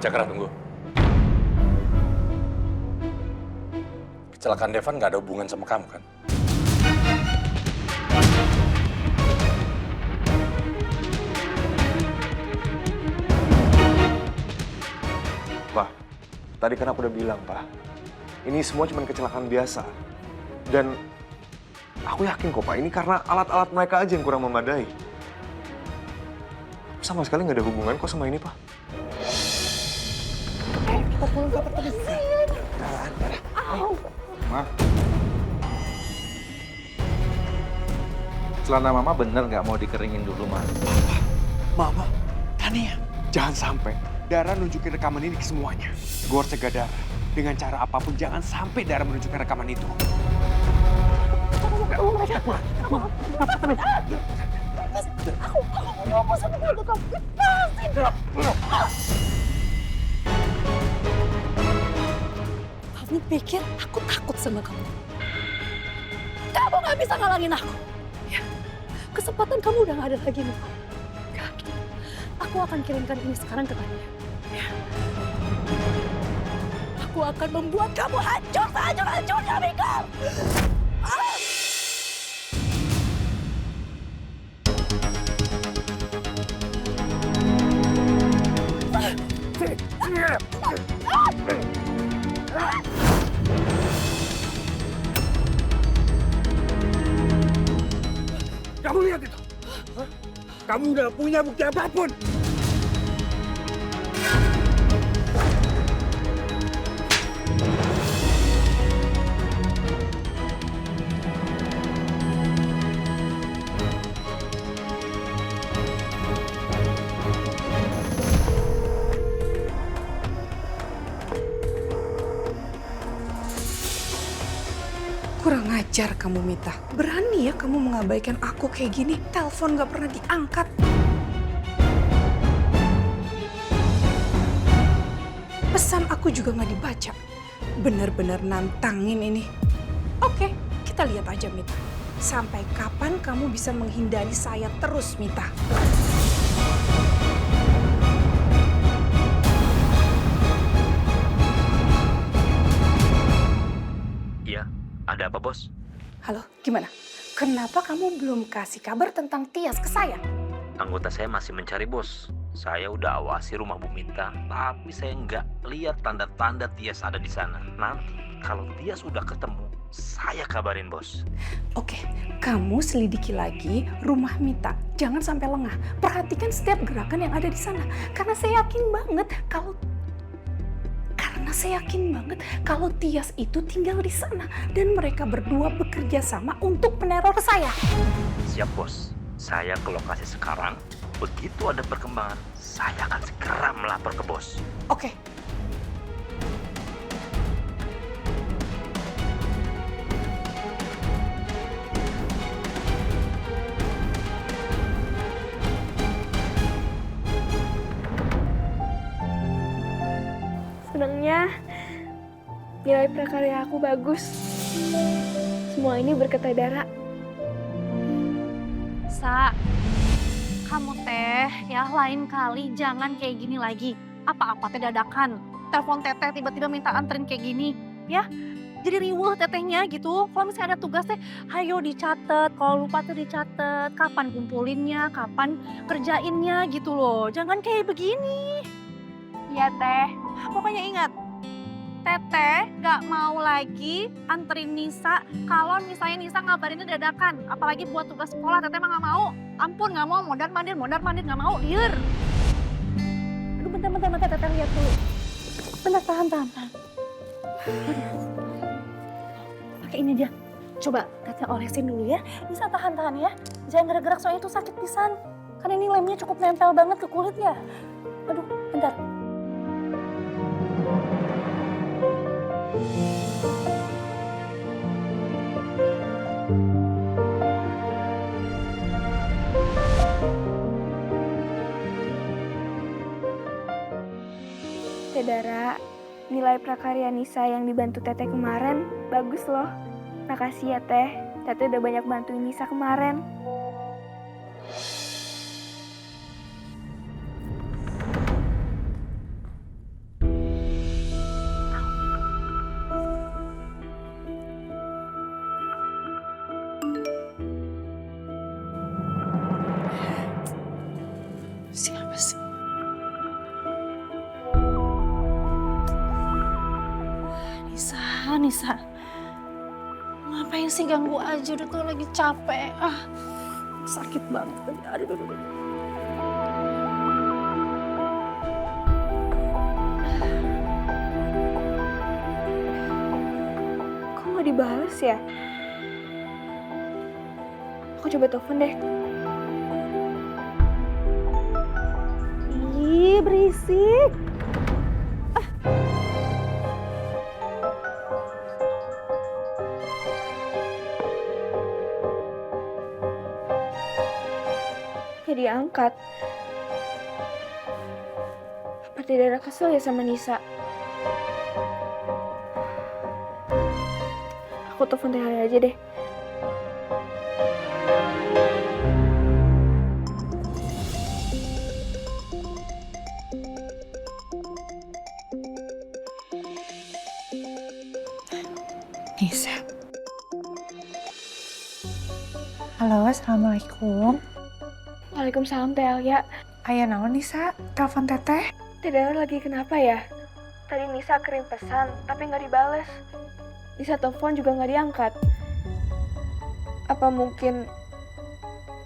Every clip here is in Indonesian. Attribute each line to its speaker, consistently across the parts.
Speaker 1: Cakra, tunggu. Kecelakaan Devan nggak ada hubungan sama kamu, kan?
Speaker 2: Pak, tadi kan aku udah bilang, Pak. Ini semua cuma kecelakaan biasa. Dan aku yakin kok, Pak, ini karena alat-alat mereka aja yang kurang memadai. Sama sekali nggak ada hubungan kok sama ini, Pak.
Speaker 3: Kita pulang ke apartemen.
Speaker 4: Ma. Celana Mama bener nggak mau dikeringin dulu, Ma?
Speaker 5: Mama, Tania, jangan sampai Dara nunjukin rekaman ini ke semuanya. Gue harus cegah Dara. Dengan cara apapun, jangan sampai Dara menunjukkan rekaman itu.
Speaker 3: Kamu pikir aku takut sama kamu? Kamu gak bisa ngalangin aku. Ya, kesempatan kamu udah gak ada lagi, Miko. Aku akan kirimkan ini sekarang ke Tania. Ya. Aku akan membuat kamu hancur sehancur-hancurnya, Miko.
Speaker 5: Kamu lihat itu? Hah? Kamu nggak punya bukti apapun.
Speaker 6: Kurang ajar kamu, Mita. Berani ya kamu mengabaikan aku kayak gini. Telepon gak pernah diangkat. Pesan aku juga gak dibaca. Bener-bener nantangin ini. Oke, kita lihat aja, Mita. Sampai kapan kamu bisa menghindari saya terus, Mita?
Speaker 7: Ada apa, Bos?
Speaker 6: Halo, gimana? Kenapa kamu belum kasih kabar tentang Tias ke saya?
Speaker 7: Anggota saya masih mencari, Bos. Saya udah awasi rumah Bu Minta, tapi saya nggak lihat tanda-tanda Tias ada di sana. Nanti kalau Tias udah ketemu, saya kabarin, Bos.
Speaker 6: Oke, kamu selidiki lagi rumah Mita. Jangan sampai lengah. Perhatikan setiap gerakan yang ada di sana. Karena saya yakin banget kalau Tias itu tinggal di sana dan mereka berdua bekerja sama untuk meneror saya.
Speaker 7: Siap, Bos. Saya ke lokasi sekarang. Begitu ada perkembangan, saya akan segera melapor ke Bos.
Speaker 6: Oke.
Speaker 8: Senangnya nilai prakarya aku bagus. Semua ini berkat Dara.
Speaker 3: Sa, kamu teh ya lain kali jangan kayak gini lagi. Apa-apa teh dadakan. Telepon teteh tiba-tiba minta anterin kayak gini. Ya, jadi riweuh tetehnya gitu. Kalau misalnya ada tugas teh, ayo dicatat. Kalau lupa tuh dicatat. Kapan kumpulinnya, kapan kerjainnya gitu loh. Jangan kayak begini.
Speaker 8: Iya, Teh.
Speaker 3: Pokoknya ingat, Teteh gak mau lagi anterin Nisa kalau misalnya Nisa ngabarinnya dadakan. Apalagi buat tugas sekolah, Teteh mah gak mau. Ampun, gak mau, mondar-mandir gak mau, liur. Aduh, bentar, Teteh lihat dulu. Bentar, tahan. Pakai ini aja. Coba Teteh olesin dulu ya. Nisa tahan ya. Jangan gerak-gerak soalnya itu sakit pisan. Karena ini lemnya cukup nempel banget ke kulit ya. Aduh, bentar.
Speaker 8: Teh Dara, nilai prakarya Nisa yang dibantu Teteh kemarin bagus loh. Makasih ya Teh, Teteh udah banyak bantuin Nisa kemarin.
Speaker 3: Nisa? Ngapain sih ganggu aja, udah tuh lagi capek. Sakit banget tadi. Aduh.
Speaker 8: Kok nggak dibales ya? Aku coba telepon deh.
Speaker 3: Ih, berisik.
Speaker 8: Gak diangkat. Apa tidak ada kesel ya sama Nisa? Aku telepon Teh Hari aja deh.
Speaker 6: Nisa. Halo, assalamualaikum.
Speaker 8: Waalaikumsalam Teh Alia.
Speaker 6: Aya naon Nisa? Telepon teteh?
Speaker 8: Teh Dara lagi kenapa ya? Tadi Nisa kirim pesan, tapi nggak dibales. Nisa telepon juga nggak diangkat. Apa mungkin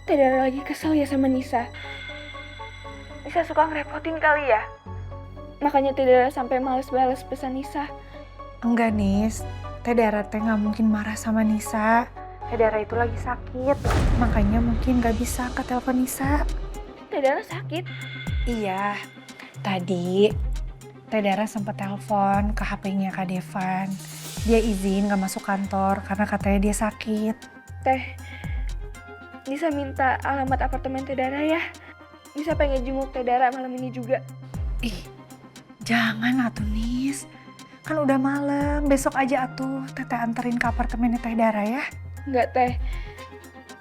Speaker 8: Teh Dara lagi kesel ya sama Nisa? Nisa suka ngerepotin kali ya? Makanya Teh Dara sampai males bales pesan Nisa.
Speaker 6: Enggak, Nis. Teh Dara teh nggak mungkin marah sama Nisa. Teh Dara itu lagi sakit, makanya mungkin nggak bisa ke telepon Nisa.
Speaker 8: Teh Dara sakit?
Speaker 6: Iya, tadi Teh Dara sempat telepon ke HP-nya Kak Devan. Dia izin nggak masuk kantor karena katanya dia sakit.
Speaker 8: Teh, Nisa minta alamat apartemen Teh Dara ya. Nisa pengen jenguk Teh Dara malam ini juga.
Speaker 6: Ih, jangan atuh Nis. Kan udah malam, besok aja atuh Teteh anterin ke apartemennya Teh Dara ya.
Speaker 8: Enggak Teh,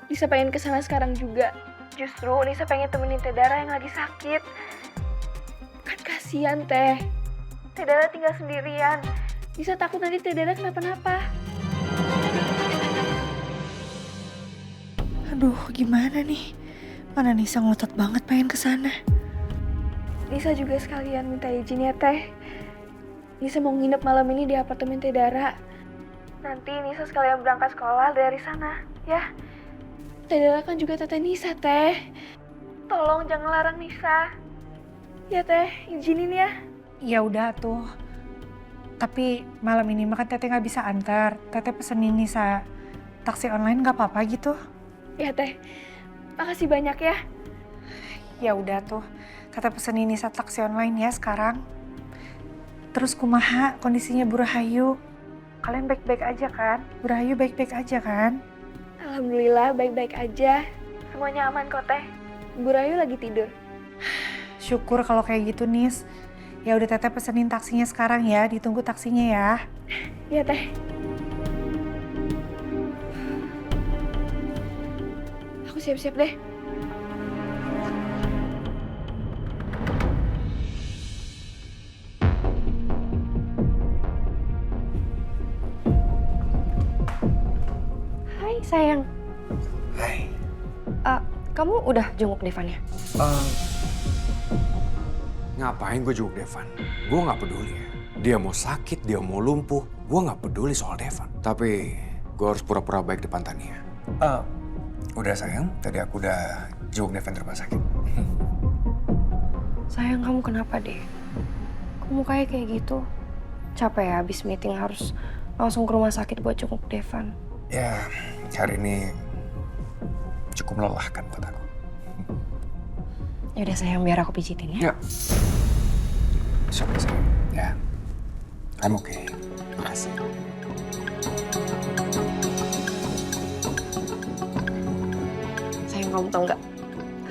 Speaker 8: Nisa pengen kesana sekarang juga. Justru Nisa pengen temenin Teh Dara yang lagi sakit. Kan kasihan Teh. Teh Dara tinggal sendirian. Nisa takut nanti Teh Dara kenapa-napa.
Speaker 6: Aduh, gimana nih? Mana Nisa ngotot banget pengen kesana.
Speaker 8: Nisa juga sekalian minta izin ya Teh. Nisa mau nginep malam ini di apartemen Teh Dara. Nanti Nisa sekalian berangkat sekolah dari sana, ya. Teh Dara kan juga teteh Nisa, Teh. Tolong jangan larang Nisa. Ya Teh, izinin ya.
Speaker 6: Ya udah tuh. Tapi malam ini makan Teteh nggak bisa antar. Teteh pesenin Nisa taksi online nggak apa-apa gitu.
Speaker 8: Ya Teh, makasih banyak ya.
Speaker 6: Ya udah tuh. Teteh pesenin Nisa taksi online ya sekarang. Terus kumaha kondisinya Bu Rahayu? Kalian baik-baik aja kan? Bu Rahayu baik-baik aja kan?
Speaker 8: Alhamdulillah baik-baik aja. Semuanya aman kok Teh. Bu Rayu lagi tidur.
Speaker 6: Syukur kalau kayak gitu Nis. Ya udah Teteh pesenin taksinya sekarang ya. Ditunggu taksinya ya.
Speaker 8: Ya Teh. Aku siap-siap deh.
Speaker 9: Hai sayang,
Speaker 1: Hai.
Speaker 9: kamu udah jenguk Devan ya?
Speaker 5: Ngapain gue jenguk Devan? Gue nggak peduli ya. Dia mau sakit, dia mau lumpuh. Gue nggak peduli soal Devan. Tapi gue harus pura-pura baik depan Tania.
Speaker 1: Udah sayang, tadi aku udah jenguk Devan di rumah sakit.
Speaker 9: Sayang, kamu kenapa deh? Kamu kayak gitu. Capek ya abis meeting harus langsung ke rumah sakit buat jenguk Devan.
Speaker 1: Ya, hari ini cukup melelahkan buat aku.
Speaker 9: Yaudah sayang, biar aku pijitin ya.
Speaker 5: Ya.
Speaker 1: Sorry sayang. Ya, I'm okay. Makasih.
Speaker 9: Sayang, kamu tau nggak?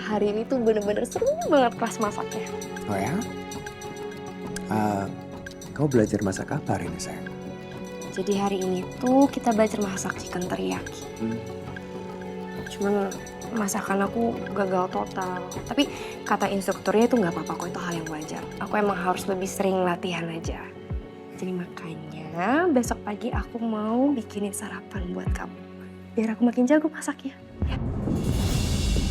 Speaker 9: Hari ini tuh bener-bener seru banget kelas masaknya.
Speaker 1: Oh ya? Kamu belajar masak apa hari ini sayang?
Speaker 9: Jadi hari ini tuh kita belajar masak chicken teriyaki. Cuman masakan aku gagal total. Tapi kata instrukturnya itu nggak apa-apa kok, itu hal yang wajar. Aku emang harus lebih sering latihan aja. Jadi makanya besok pagi aku mau bikinin sarapan buat kamu. Biar aku makin jago masaknya. Ya.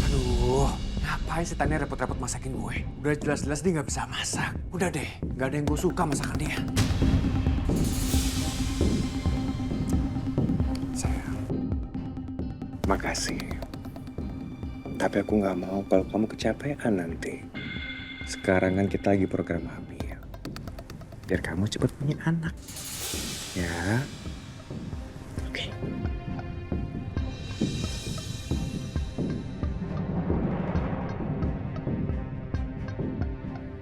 Speaker 5: Aduh, ngapain sih Tania repot-repot masakin gue? Udah jelas-jelas dia nggak bisa masak. Udah deh, nggak ada yang gue suka masakan dia.
Speaker 1: Makasih. Tapi aku nggak mau kalau kamu kecapean nanti. Sekarang kan kita lagi program hamil. Biar kamu cepat punya anak. Ya. Oke.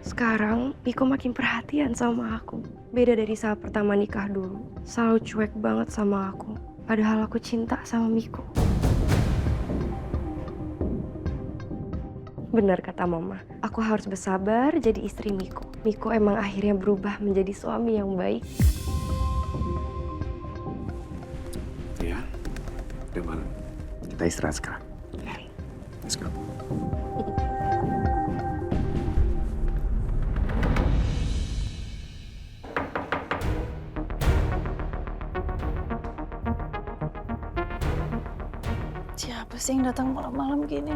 Speaker 9: Sekarang Miko makin perhatian sama aku. Beda dari saat pertama nikah dulu. Selalu cuek banget sama aku. Padahal aku cinta sama Miko. Benar kata mama, aku harus bersabar jadi istri Miko. Miko emang akhirnya berubah menjadi suami yang baik.
Speaker 1: Ya. Udah malam. Kita istirahat sekarang. Let's go.
Speaker 3: Siapa sih yang datang malam-malam gini?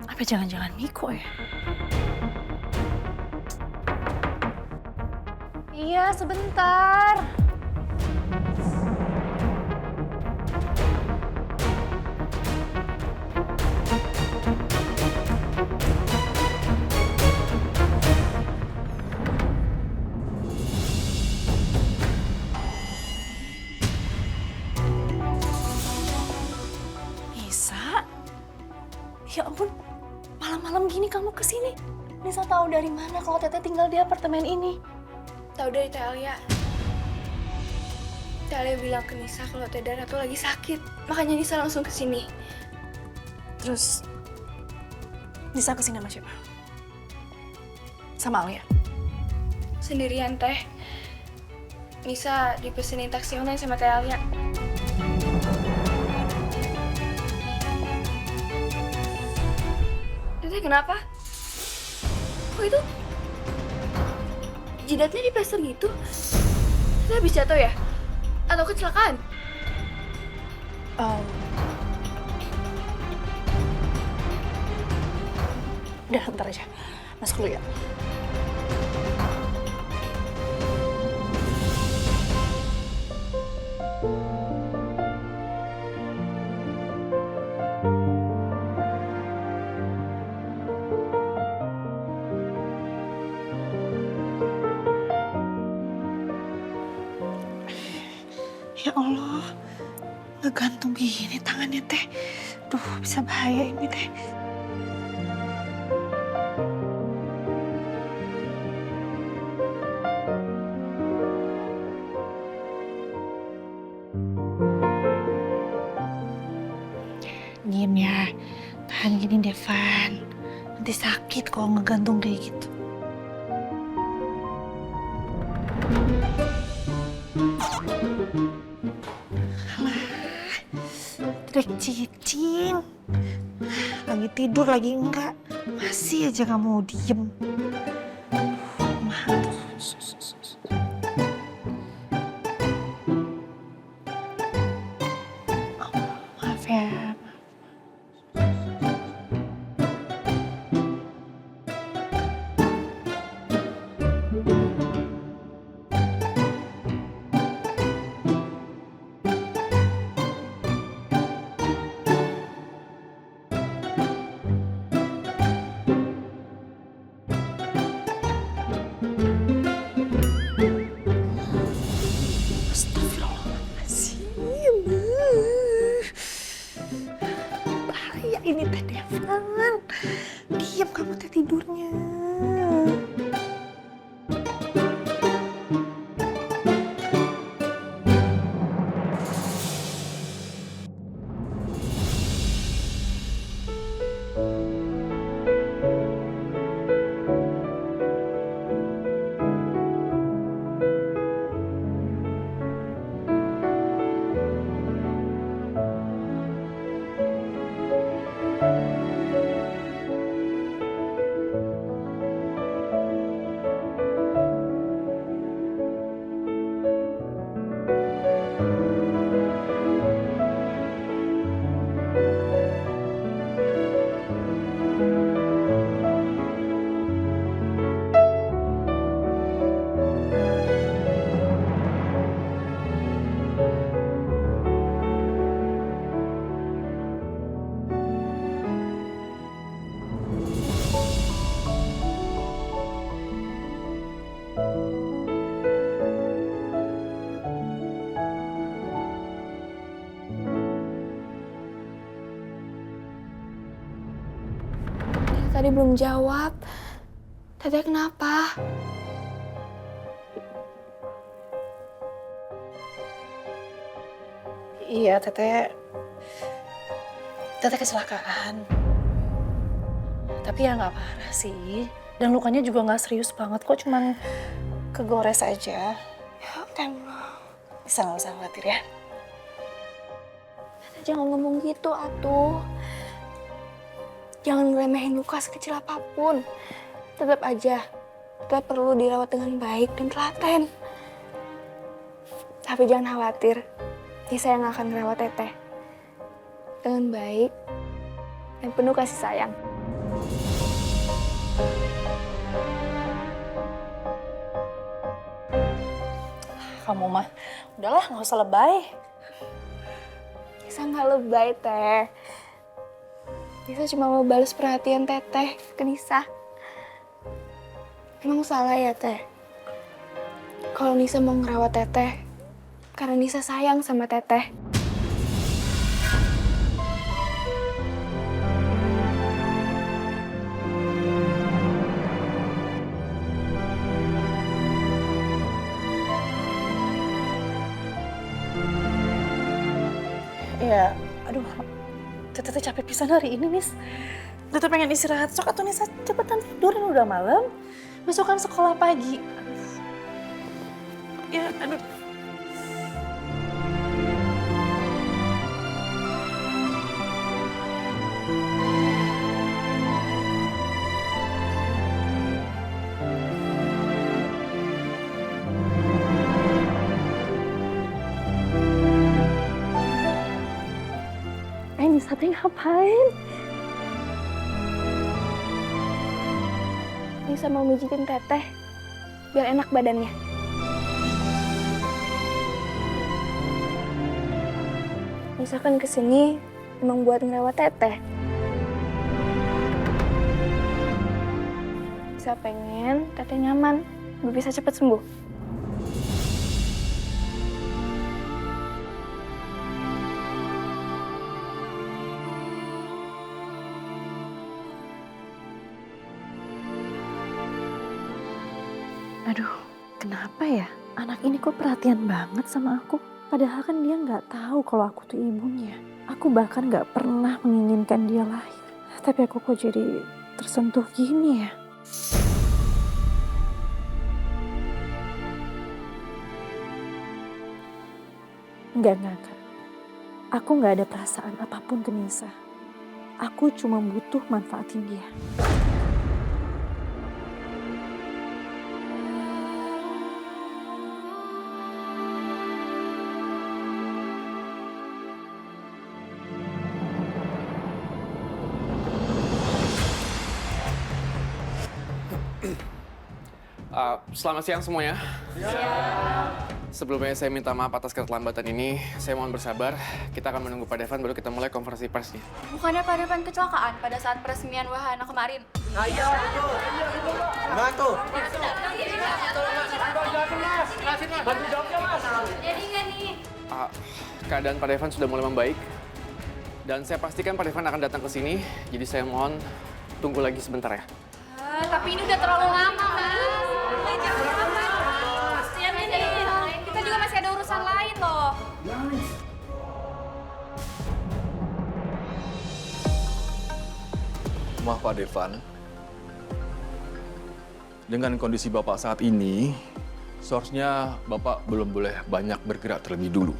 Speaker 3: Apa jangan-jangan Miko ya? Iya, sebentar. Nisa? Ya ampun, malam-malam gini kamu kesini. Nisa tahu dari mana kalau Teteh tinggal di apartemen ini?
Speaker 8: Tahu dari Teh Alia. Teh Alia bilang ke Nisa kalau Teh Dara tuh lagi sakit. Makanya Nisa langsung ke sini.
Speaker 3: Terus Nisa kesini sama siapa? Sama Alia?
Speaker 8: Sendirian, Teh. Nisa dipesenin taksi online sama Teh Alia. Teteh kenapa? Kok itu jidatnya diplester gitu? Teteh habis jatuh ya? Atau kecelakaan?
Speaker 3: Udah, ntar aja. Masuk dulu ya.
Speaker 6: Ya Allah, ngegantung gini tangannya Teh. Duh, bisa bahaya ini Teh. Diem ya, tahan gini Devan. Nanti sakit kalau ngegantung kayak gitu. Trek cicing. Lagi tidur lagi enggak. Masih aja gak mau diem. Maaf ya. Bahaya ini Teh Devan. Diam kamu Teh tidurnya.
Speaker 8: tadi belum jawab. Teteh kenapa?
Speaker 6: Iya, Teteh kecelakaan. Tapi ya nggak parah sih. Dan lukanya juga nggak serius banget kok, cuman kegores aja.
Speaker 8: Ya Allah.
Speaker 6: Bisa nggak usah khawatir ya.
Speaker 8: Teteh jangan ngomong gitu atuh. Jangan ngeremehin luka sekecil apapun. Tetap aja, teteh perlu dirawat dengan baik dan telaten. Tapi jangan khawatir, Nisa yang akan merawat teteh dengan baik dan penuh kasih sayang.
Speaker 6: Kamu mah, udahlah nggak usah lebay.
Speaker 8: Nisa nggak lebay, Teh. Nisa cuma mau balas perhatian teteh ke Nisa. Emang salah ya, Teh? Kalau Nisa mau ngerawat teteh, karena Nisa sayang sama teteh.
Speaker 6: Ya, aduh, Teteh capek pisan hari ini, Nis. Teteh pengen istirahat, sok atau Nisa cepetan tidurin udah malam. Besok kan sekolah pagi. Ya, aduh.
Speaker 8: Nisa teh ngapain? Nisa mau mijitin teteh biar enak badannya. Nisa kan kesini emang buat ngerawat teteh. Nisa pengen teteh nyaman, biar bisa cepet sembuh.
Speaker 6: Aduh, kenapa ya? Anak ini kok perhatian banget sama aku? Padahal kan dia nggak tahu kalau aku tuh ibunya. Aku bahkan nggak pernah menginginkan dia lahir. Tapi aku kok jadi tersentuh gini ya? Enggak. Aku nggak ada perasaan apapun ke Nisa. Aku cuma butuh manfaatin dia.
Speaker 5: Selamat siang semuanya. Sebelumnya saya minta maaf atas keterlambatan ini. Saya mohon bersabar. Kita akan menunggu Pak Devan baru kita mulai konferensi persnya.
Speaker 10: Bukannya Pak Devan kecelakaan pada saat peresmian wahana kemarin? Jadi nggak nih?
Speaker 5: Keadaan Pak Devan sudah mulai membaik. Dan saya pastikan Pak Devan akan datang ke sini. Jadi saya mohon tunggu lagi sebentar ya.
Speaker 10: Tapi ini udah terlalu lama, Mas. Jangan lama. Kasian ini. Kita juga masih ada urusan lain loh.
Speaker 11: Maaf Pak Devan, dengan kondisi Bapak saat ini, seharusnya Bapak belum boleh banyak bergerak terlebih dulu.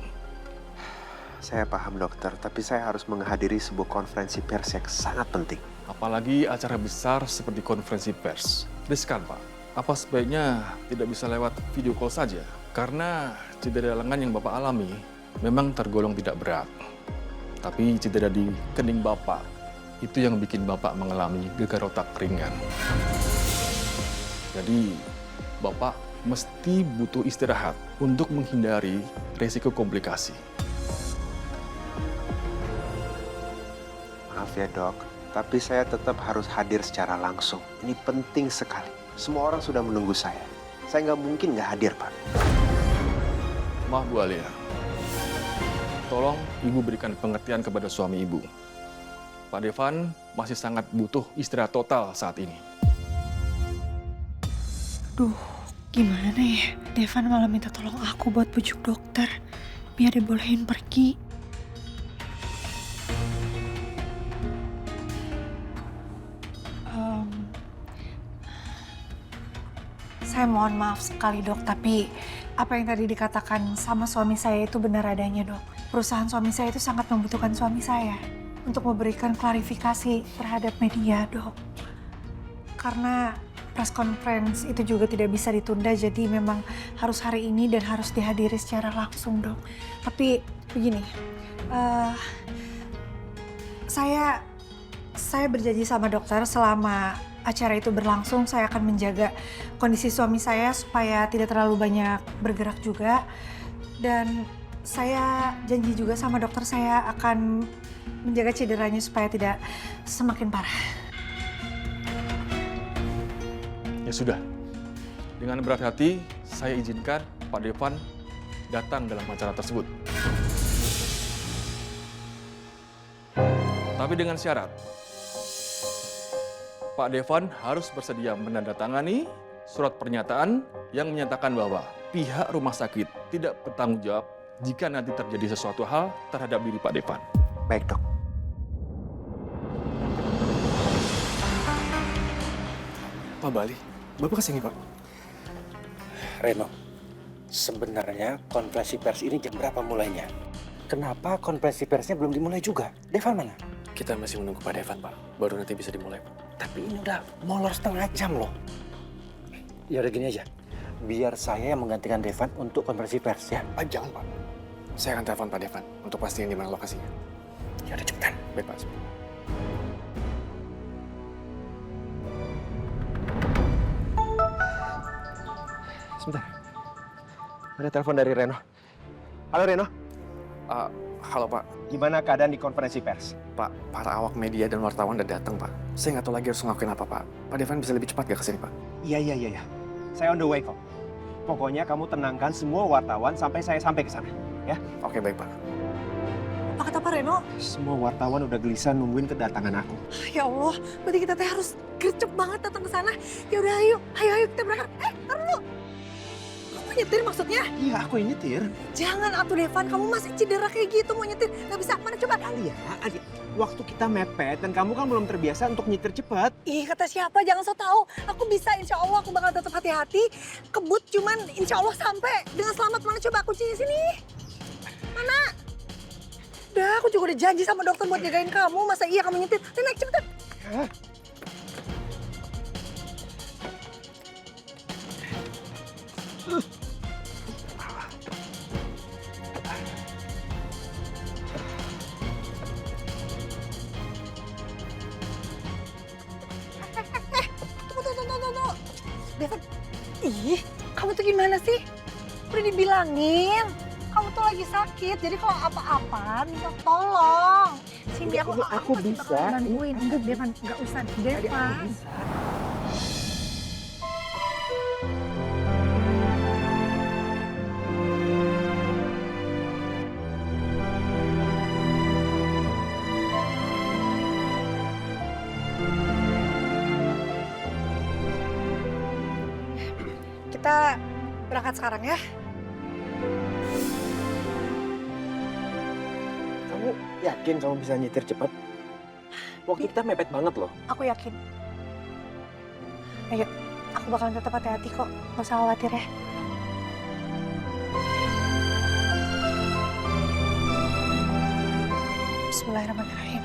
Speaker 2: Saya paham dokter, tapi saya harus menghadiri sebuah konferensi pers yang sangat penting.
Speaker 11: Apalagi acara besar seperti konferensi pers. Riskan Pak, apa sebaiknya tidak bisa lewat video call saja? Karena cedera lengan yang Bapak alami memang tergolong tidak berat. Tapi cedera di kening Bapak, itu yang bikin Bapak mengalami gegar otak ringan. Jadi, Bapak mesti butuh istirahat untuk menghindari risiko komplikasi.
Speaker 2: Maaf ya dok, tapi saya tetap harus hadir secara langsung. Ini penting sekali. Semua orang sudah menunggu saya. Saya nggak mungkin nggak hadir, Pak.
Speaker 11: Maaf Bu Alia, tolong Ibu berikan pengertian kepada suami Ibu. Pak Devan masih sangat butuh istirahat total saat ini.
Speaker 6: Duh, gimana ya? Devan malah minta tolong aku buat bujuk dokter biar dibolehin pergi. Saya mohon maaf sekali dok, tapi apa yang tadi dikatakan sama suami saya itu benar adanya dok. Perusahaan suami saya itu sangat membutuhkan suami saya untuk memberikan klarifikasi terhadap media dok. Karena press conference itu juga tidak bisa ditunda, jadi memang harus hari ini dan harus dihadiri secara langsung dok. Tapi begini, saya berjanji sama dokter selama acara itu berlangsung, saya akan menjaga kondisi suami saya supaya tidak terlalu banyak bergerak juga. Dan saya janji juga sama dokter saya akan menjaga cederanya supaya tidak semakin parah.
Speaker 11: Ya sudah, dengan berat hati saya izinkan Pak Devan datang dalam acara tersebut. Tapi dengan syarat, Pak Devan harus bersedia menandatangani surat pernyataan yang menyatakan bahwa pihak rumah sakit tidak bertanggung jawab jika nanti terjadi sesuatu hal terhadap diri Pak Devan.
Speaker 5: Baik dok.
Speaker 1: Pak Bali, Bapak kesini Pak. Reno, sebenarnya konferensi pers ini jam berapa mulainya? Kenapa konferensi persnya belum dimulai juga? Devan mana?
Speaker 12: Kita masih menunggu Pak Devan, Pak. Baru nanti bisa dimulai, Pak.
Speaker 1: Tapi ini udah molor setengah jam loh. Ya udah gini aja, biar saya yang menggantikan Devan untuk konferensi pers ya.
Speaker 12: Jangan, Pak. Saya akan telepon Pak Devan untuk pastiin di mana lokasinya.
Speaker 1: Ya udah cepetan.
Speaker 12: Baik, Pak.
Speaker 2: Sebentar. Ada telepon dari Reno. Halo Reno.
Speaker 12: Halo Pak.
Speaker 2: Gimana keadaan di konferensi pers?
Speaker 12: Pak, para awak media dan wartawan udah datang, Pak. Saya nggak tahu lagi harus ngelakuin apa, Pak. Pak Devan bisa lebih cepat gak kesini, Pak?
Speaker 2: Iya. Saya on the way kok. Pokoknya kamu tenangkan semua wartawan sampai saya sampai ke sana, ya?
Speaker 12: Oke, baik, Pak.
Speaker 6: Apa kata Pak Reno?
Speaker 2: Semua wartawan udah gelisah nungguin kedatangan aku.
Speaker 6: Ya Allah, berarti kita teh harus gercep banget datang ke sana. Ya udah ayo kita berangkat. Taruh dulu. Kamu nyetir maksudnya?
Speaker 2: Iya, aku yang nyetir.
Speaker 6: Jangan atuh Devan, kamu masih cedera kayak gitu mau nyetir. Gak bisa, mana coba?
Speaker 2: Alia, waktu kita mepet dan kamu kan belum terbiasa untuk nyetir cepat.
Speaker 6: Ih, kata siapa? Jangan so tau. Aku bisa, insya Allah aku bakal tetap hati-hati. Kebut cuman insya Allah sampai dengan selamat. Mana coba kuncinya sini? Mana? Udah, aku juga udah janji sama dokter buat jagain kamu. Masa iya kamu nyetir? Naik cepetan. Tunggu. Devan, ih, kamu tuh gimana sih? Udah dibilangin, kamu tuh lagi sakit. Jadi kalau apa-apa minta tolong. Sini aku
Speaker 2: bisa.
Speaker 6: bakal bantuin. Enggak, Devan, enggak usah. Devan. Kita berangkat sekarang ya.
Speaker 2: Kamu yakin kamu bisa nyetir cepat? Waktu kita mepet banget loh.
Speaker 6: Aku yakin. Ayo, aku bakalan tetap hati-hati kok. Gak usah khawatir ya. Bismillahirrahmanirrahim.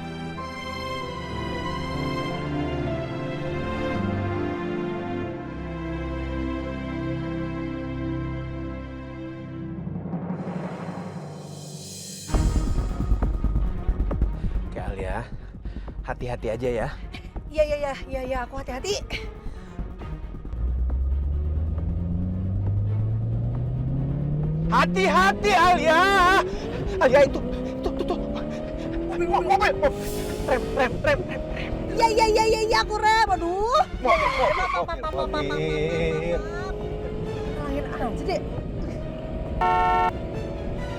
Speaker 2: Oke Alia, hati-hati aja ya.
Speaker 6: Iya, aku hati-hati.
Speaker 2: Hati-hati Alia. Alia itu. Mobil. Rem.
Speaker 6: Iya, aku rem. Aduh.
Speaker 2: Mobil.
Speaker 6: Lain aja deh.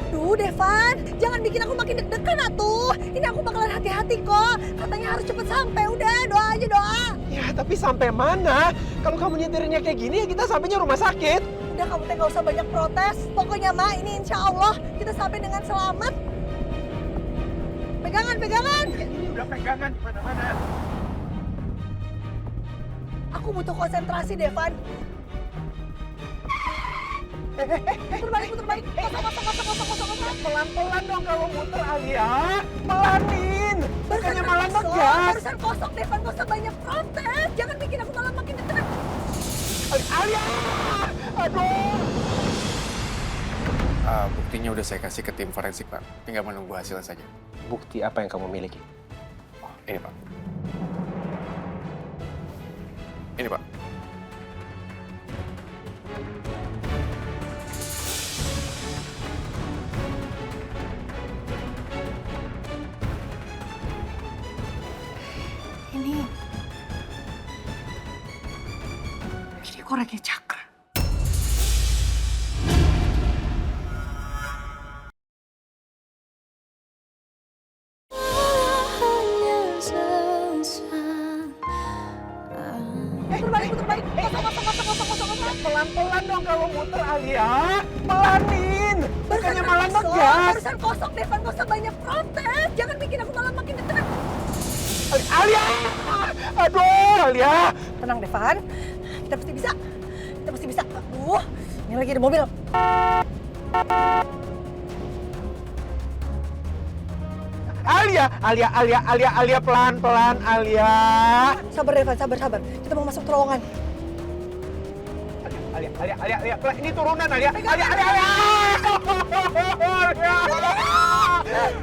Speaker 13: Aduh, Devan, jangan bikin aku makin deg-degan atuh. Ini aku bakalan hati-hati kok. Katanya harus cepet sampai. Udah, doa aja doa.
Speaker 5: Ya, tapi sampai mana? Kalau kamu nyetirinnya kayak gini, ya kita sampainya rumah sakit.
Speaker 13: Udah, kamu teh gak usah banyak protes. Pokoknya mah ini insya Allah kita sampai dengan selamat. Pegangan, pegangan.
Speaker 5: Ya, ini udah pegangan di mana-mana.
Speaker 13: Aku butuh konsentrasi, Devan. Putar balik, putar balik. Kosong.
Speaker 5: Pelan-pelan dong kalau muter, Alia. Pelanin. Bukannya malah ngegas.
Speaker 13: Barusan kosong, Devan. Gak usah banyak protes. Jangan bikin aku malah makin deg-degan.
Speaker 5: Alia! Aduh!
Speaker 12: Buktinya udah saya kasih ke tim forensik, Pak. Tinggal menunggu hasilnya saja.
Speaker 1: Bukti apa yang kamu miliki?
Speaker 12: Oh, ini, Pak. Ini, Pak.
Speaker 13: Ini koreknya Cakra. Putar balik. Kosong.
Speaker 5: Pelan-pelan dong kalau muter, Alia. Pelanin. Bukannya malah ngegas.
Speaker 13: Barusan kosong, Devan. Gak usah banyak protes. Jangan bikin aku malah makin deg-degan.
Speaker 5: Alia! Aduh, Alia!
Speaker 13: Tenang, Devan. Kita pasti bisa. Aduh, ini lagi di mobil.
Speaker 5: Alia, pelan-pelan, Alia.
Speaker 13: Sabar, Devan, sabar. Kita mau masuk terowongan.
Speaker 5: Alia, pelan. Ini turunan, Alia. Alia.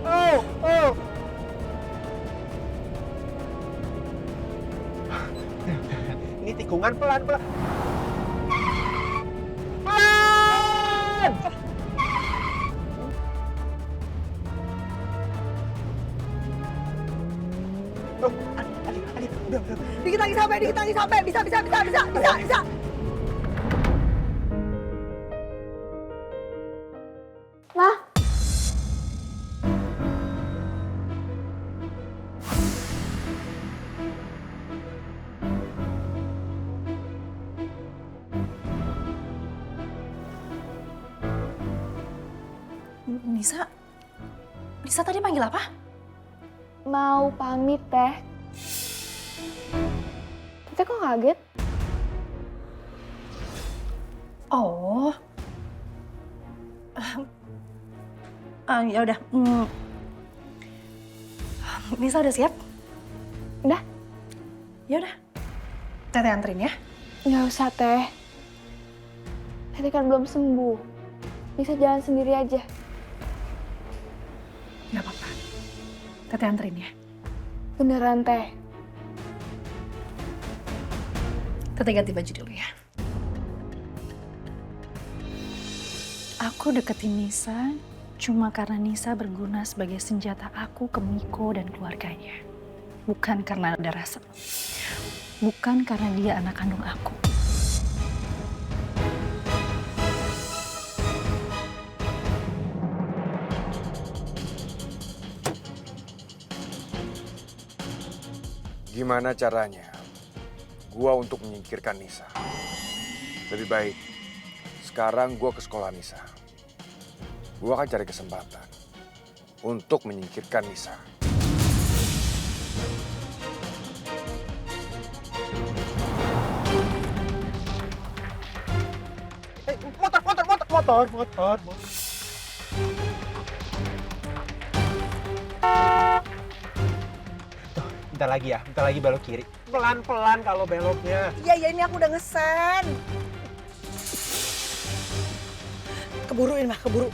Speaker 5: Oh. Ini tikungan pelan-pelan. Pelan! Oh, Ali, udah.
Speaker 13: Dikit lagi sampai. Bisa.
Speaker 8: Ma,
Speaker 3: Nisa tadi panggil apa?
Speaker 8: mau pamit teh. Teh kok kaget?
Speaker 3: Oh. Ya udah. Nisa udah siap?
Speaker 8: Udah.
Speaker 3: Ya udah. Teteh anterin ya.
Speaker 8: Nggak usah teh. Teh kan belum sembuh. Bisa jalan sendiri aja.
Speaker 3: Gak apa-apa. Teteh anterin ya.
Speaker 8: Beneran teh.
Speaker 3: Teteh ganti baju dulu ya. Aku deketin Nisa cuma karena Nisa berguna sebagai senjata aku ke Miko dan keluarganya. Bukan karena ada rasa. Bukan karena dia anak kandung aku.
Speaker 5: Gimana caranya gua untuk menyingkirkan Nisa? Lebih baik sekarang gua ke sekolah Nisa. Gua akan cari kesempatan untuk menyingkirkan Nisa. Motor. Bentar lagi belok kiri. Pelan-pelan kalau beloknya.
Speaker 13: Iya, ini aku udah ngesen. Keburu ini mah, keburu.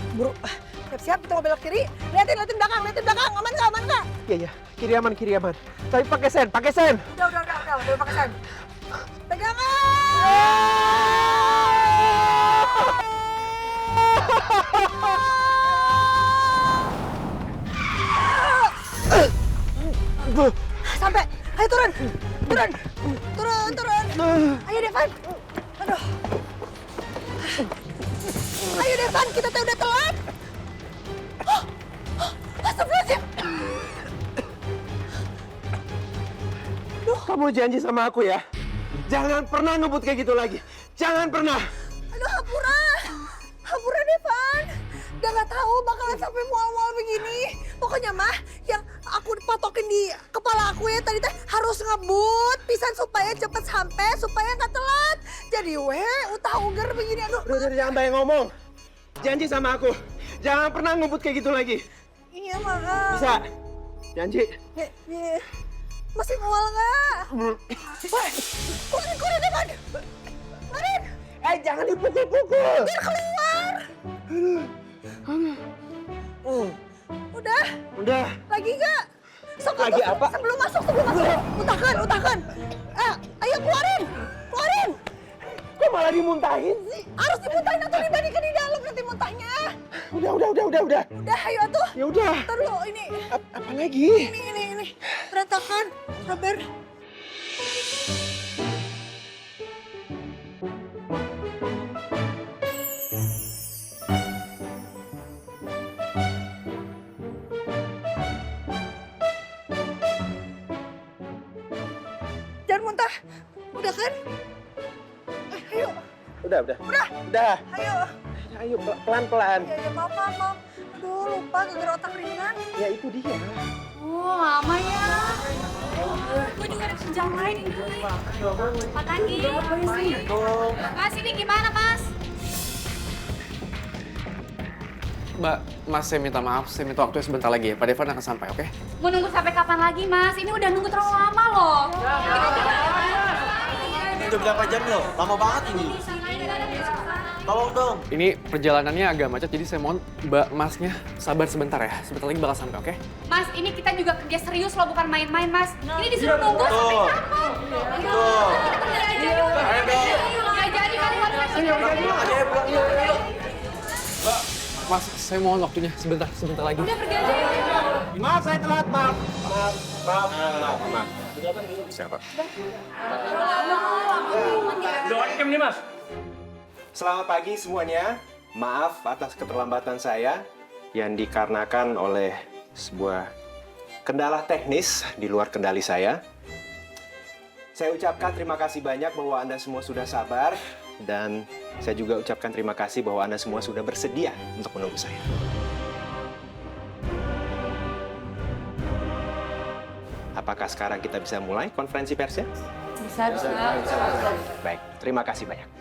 Speaker 13: Siap-siap, kita mau belok kiri. Liatin belakang. Aman nggak?
Speaker 5: Iya, kiri aman. Tapi pakai sen.
Speaker 13: Udah pakai sen. Pegangan! Sampai, ayo turun. Ayo Devan. Aduh. Ayo Devan, kita tuh udah telat. Astagfirullahaladzim.
Speaker 14: Kamu janji sama aku ya, jangan pernah ngebut kayak gitu lagi. Jangan pernah.
Speaker 13: Aduh, Hampura Devan. Udah gak tahu bakalan sampai mual-mual begini. Pokoknya mah yang aku patokin di kepala aku ya tadi teh harus ngebut pisan supaya cepet sampai, supaya gak telat. Jadi utah uger begini. Aduh.
Speaker 14: Udah jangan banyak ngomong. Janji sama aku, jangan pernah ngebut kayak gitu lagi.
Speaker 13: Iya, maaf.
Speaker 14: Bisa? Janji?
Speaker 13: Iya. Masih mual nggak? Wah, keluarin Devan. Keluarin.
Speaker 14: Jangan dipukul-pukul.
Speaker 13: Biar keluar. Udah?
Speaker 14: Udah.
Speaker 13: Lagi nggak? Sok
Speaker 14: Lagi
Speaker 13: atuh,
Speaker 14: apa?
Speaker 13: Sebelum masuk. Utahkan. Ayo keluarin.
Speaker 14: Kok malah dimuntahin sih?
Speaker 13: Harus dimuntahin atau dibandingkan di dalam nanti muntahnya.
Speaker 14: Udah.
Speaker 13: Udah, ayo atuh.
Speaker 14: Ya udah.
Speaker 13: Ntar dulu, ini.
Speaker 14: Apa lagi?
Speaker 13: Ini. Berantakan. Sabar. Jangan muntah. Udah kan? Ayo.
Speaker 14: Udah. Ayo pelan-pelan.
Speaker 13: Ya, maaf. Aduh, lupa gara-gara otak ringan.
Speaker 14: Ya itu dia.
Speaker 10: Oh, lama ya. Gue juga ada kerjaan lain ini. Pak Tanggi. Mas, ini gimana, Mas?
Speaker 12: Mbak, Mas saya minta maaf, saya minta waktunya sebentar lagi ya. Pak Devan akan sampai, oke?
Speaker 10: Mau nunggu sampai kapan lagi, Mas? Ini udah nunggu terlalu lama loh.
Speaker 14: Ini udah berapa jam loh? Lama banget ini. Tolong dong.
Speaker 12: Ini perjalanannya agak macet, jadi saya mohon Mbak Masnya sabar sebentar ya. Sebentar lagi bakal sampai, oke?
Speaker 10: Mas, ini kita juga kerja serius loh, bukan main-main, Mas. Ini disuruh nunggu sampai kapan? Ayo, kita kerja aja yuk. Nggak jadi kali,
Speaker 14: Ayo pulang yuk.
Speaker 12: Mbak, Mas, saya mohon waktunya sebentar lagi.
Speaker 10: Udah pergi aja yuk.
Speaker 14: Maaf, saya telat, maaf.
Speaker 1: Siapa?
Speaker 14: Doain nih, Mas. Selamat pagi semuanya. Maaf atas keterlambatan saya yang dikarenakan oleh sebuah kendala teknis di luar kendali saya. Saya ucapkan terima kasih banyak bahwa Anda semua sudah sabar dan saya juga ucapkan terima kasih bahwa Anda semua sudah bersedia untuk menunggu saya. Apakah sekarang kita bisa mulai konferensi persnya?
Speaker 10: Bisa.
Speaker 14: Baik, terima kasih banyak.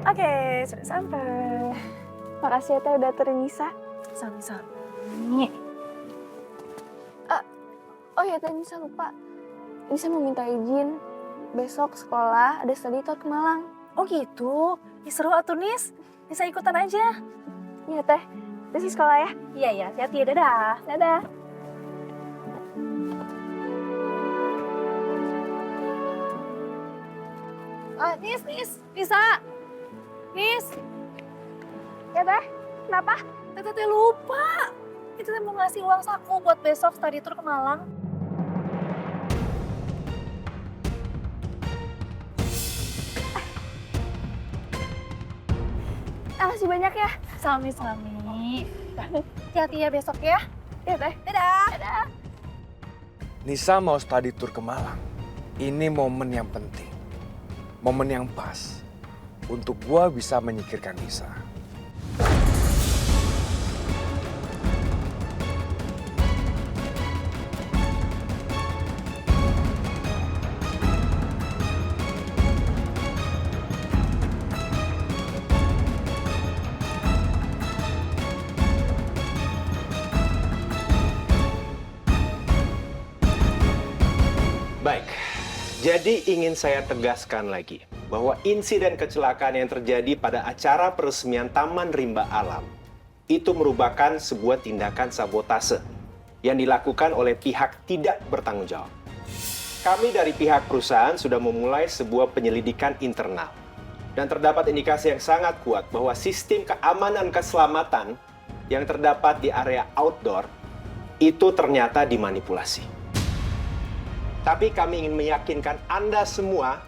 Speaker 8: Oke, sudah sampai. Makasih ya Teh udah anterin Nisa.
Speaker 6: Sami-sami.
Speaker 8: Oh ya Teh, Nisa lupa. Nisa mau minta izin. Besok sekolah ada study tour ke Malang.
Speaker 6: Oh gitu? Ya, seru atuh, Nis. Bisa ikutan aja.
Speaker 8: Iya Teh, besok sekolah ya.
Speaker 6: Iya, hati-hati ya, dadah.
Speaker 8: Dadah.
Speaker 6: Nis, bisa. Nis.
Speaker 8: Ya Teh, kenapa?
Speaker 6: Teteh lupa. Kita mau ngasih uang saku buat besok study tour ke Malang.
Speaker 8: Makasih banyak ya.
Speaker 6: Sami-sami. Hati-hati ya besok ya.
Speaker 8: Ya Teh.
Speaker 6: Dadah.
Speaker 5: Nisa mau study tour ke Malang. Ini momen yang penting. Momen yang pas. Untuk gua bisa menyingkirkan Nisa.
Speaker 14: Baik, jadi ingin saya tegaskan lagi bahwa insiden kecelakaan yang terjadi pada acara peresmian Taman Rimba Alam itu merupakan sebuah tindakan sabotase yang dilakukan oleh pihak tidak bertanggung jawab. Kami dari pihak perusahaan sudah memulai sebuah penyelidikan internal dan terdapat indikasi yang sangat kuat bahwa sistem keamanan keselamatan yang terdapat di area outdoor itu ternyata dimanipulasi. Tapi kami ingin meyakinkan Anda semua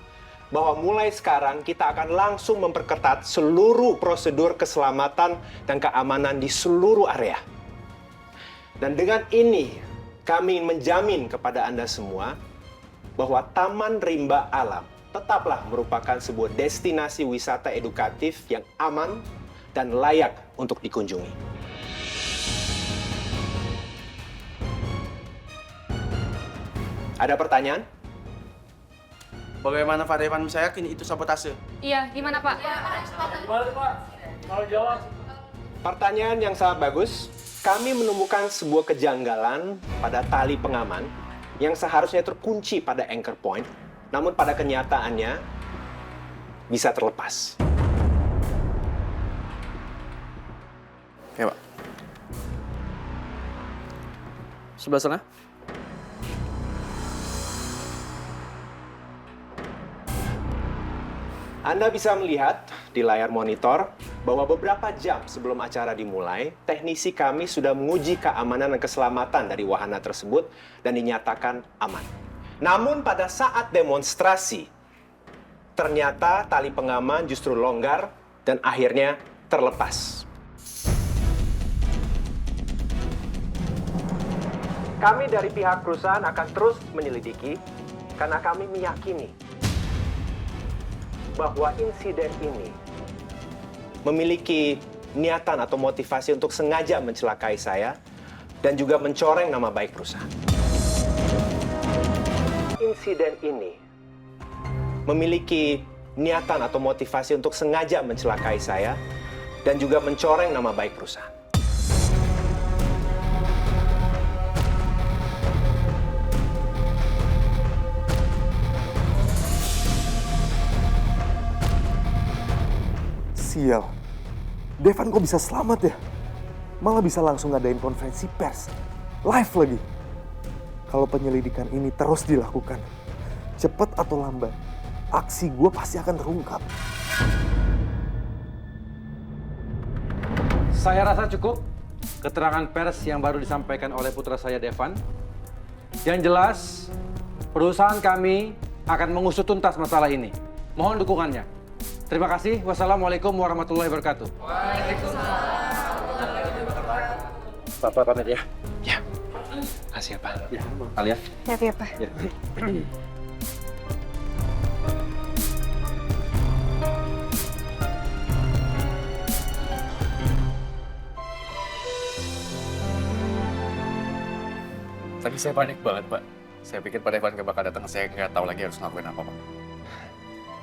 Speaker 14: bahwa mulai sekarang kita akan langsung memperketat seluruh prosedur keselamatan dan keamanan di seluruh area. Dan dengan ini, kami ingin menjamin kepada Anda semua bahwa Taman Rimba Alam tetaplah merupakan sebuah destinasi wisata edukatif yang aman dan layak untuk dikunjungi. Ada pertanyaan?
Speaker 12: Bagaimana Pak Devan bisa yakin itu sabotase?
Speaker 10: Iya, gimana Pak?
Speaker 14: Pertanyaan yang sangat bagus. Kami menemukan sebuah kejanggalan pada tali pengaman yang seharusnya terkunci pada anchor point, namun pada kenyataannya bisa terlepas.
Speaker 12: Oke, Pak. Sebelah sana.
Speaker 14: Anda bisa melihat di layar monitor bahwa beberapa jam sebelum acara dimulai, teknisi kami sudah menguji keamanan dan keselamatan dari wahana tersebut dan dinyatakan aman. Namun pada saat demonstrasi, ternyata tali pengaman justru longgar dan akhirnya terlepas. Kami dari pihak perusahaan akan terus menyelidiki karena kami meyakini bahwa insiden ini memiliki niatan atau motivasi untuk sengaja mencelakai saya dan juga mencoreng nama baik perusahaan. Insiden ini memiliki niatan atau motivasi untuk sengaja mencelakai saya dan juga mencoreng nama baik perusahaan.
Speaker 2: Sial, Devan kok bisa selamat ya? Malah bisa langsung ngadain konferensi pers. Live lagi. Kalau penyelidikan ini terus dilakukan, cepat atau lambat, aksi gue pasti akan terungkap.
Speaker 4: Saya rasa cukup keterangan pers yang baru disampaikan oleh putra saya Devan. Yang jelas, perusahaan kami akan mengusut tuntas masalah ini. Mohon dukungannya. Terima kasih. Wassalamualaikum warahmatullahi wabarakatuh.
Speaker 14: Bapak pamit ya. Ya. Kasih ya, Pak. Ya, Alia.
Speaker 6: Ya, Pak.
Speaker 14: Ya.
Speaker 12: Tadi saya panik banget, Pak. Saya pikir Pak Devan gak bakal datang. Saya nggak tahu lagi harus ngelakuin apa, Pak.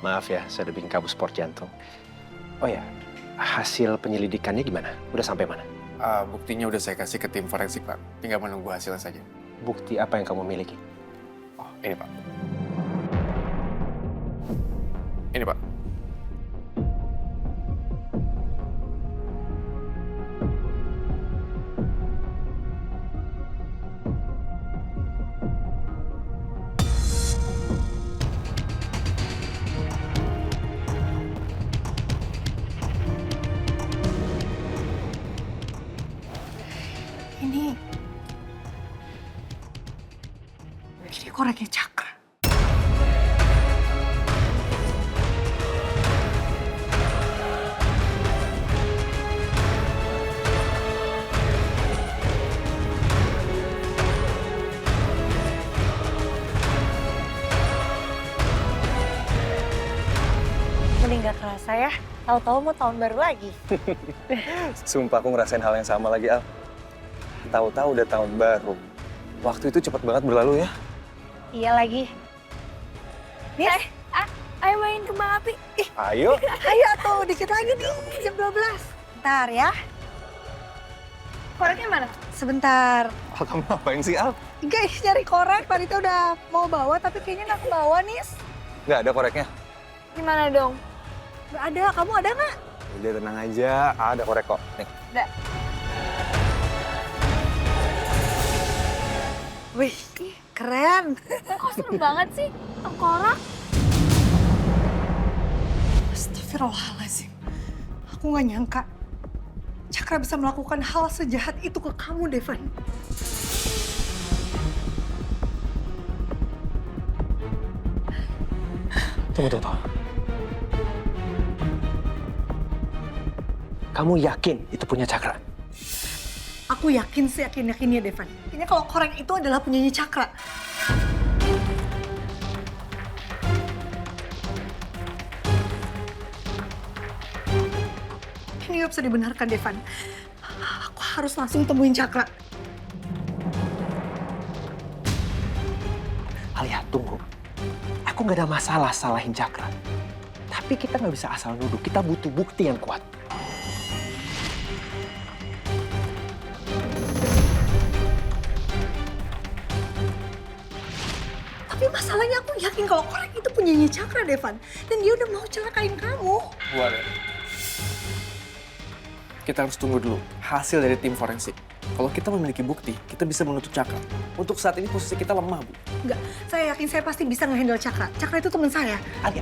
Speaker 14: Maaf ya, saya udah bikin kamu sport jantung. Oh ya, hasil penyelidikannya gimana? Udah sampai mana?
Speaker 12: Buktinya udah saya kasih ke tim forensik, Pak. Tinggal menunggu hasilnya saja.
Speaker 14: Bukti apa yang kamu miliki?
Speaker 12: Oh, ini, Pak. Ini, Pak.
Speaker 6: Ini koreknya Cakra. Mending gak kerasa ya, tahu-tahu mau tahun baru lagi.
Speaker 1: Sumpah aku ngerasain hal yang sama lagi, Al. Tahu-tahu udah tahun baru. Waktu itu cepat banget berlalu ya.
Speaker 6: Iya lagi. Nih,
Speaker 13: Ayo main kembang api.
Speaker 1: Ayo.
Speaker 13: Ayo tuh, dikit lagi nih, jam 12.
Speaker 6: Bentar ya.
Speaker 13: Koreknya mana?
Speaker 6: Sebentar.
Speaker 1: Al, kamu ngapain sih, Al?
Speaker 13: Guys, nyari korek. Parita udah mau bawa, tapi kayaknya nggak bawa, Nis.
Speaker 1: Nggak ada koreknya.
Speaker 13: Gimana dong? Nggak ada, kamu ada nggak?
Speaker 1: Udah tenang aja, ada korek kok. Nih.
Speaker 13: Ada. Wih, keren.
Speaker 10: Kok seru banget sih, tengkorak?
Speaker 6: Astagfirullahaladzim. Aku nggak nyangka Cakra bisa melakukan hal sejahat itu ke kamu, Devan.
Speaker 14: Tunggu. Kamu yakin itu punya Cakra?
Speaker 13: Aku yakin seyakin-yakinnya, Devan. Ini kalau korek itu adalah punyanya Cakra. Ini gak bisa dibenarkan, Devan. Aku harus langsung temuin Cakra.
Speaker 14: Alia, tunggu. Aku nggak ada masalah salahin Cakra. Tapi kita nggak bisa asal nuduh. Kita butuh bukti yang kuat.
Speaker 13: Tapi masalahnya aku yakin kalau korek itu punyanya Cakra, Devan. Dan dia udah mau celakain kamu.
Speaker 12: Kita harus tunggu dulu hasil dari tim forensik. Kalau kita memiliki bukti, kita bisa menutup Cakra. Untuk saat ini posisi kita lemah, Bu.
Speaker 13: Enggak, saya yakin saya pasti bisa ngehandle Cakra. Cakra itu teman saya.
Speaker 14: Alia,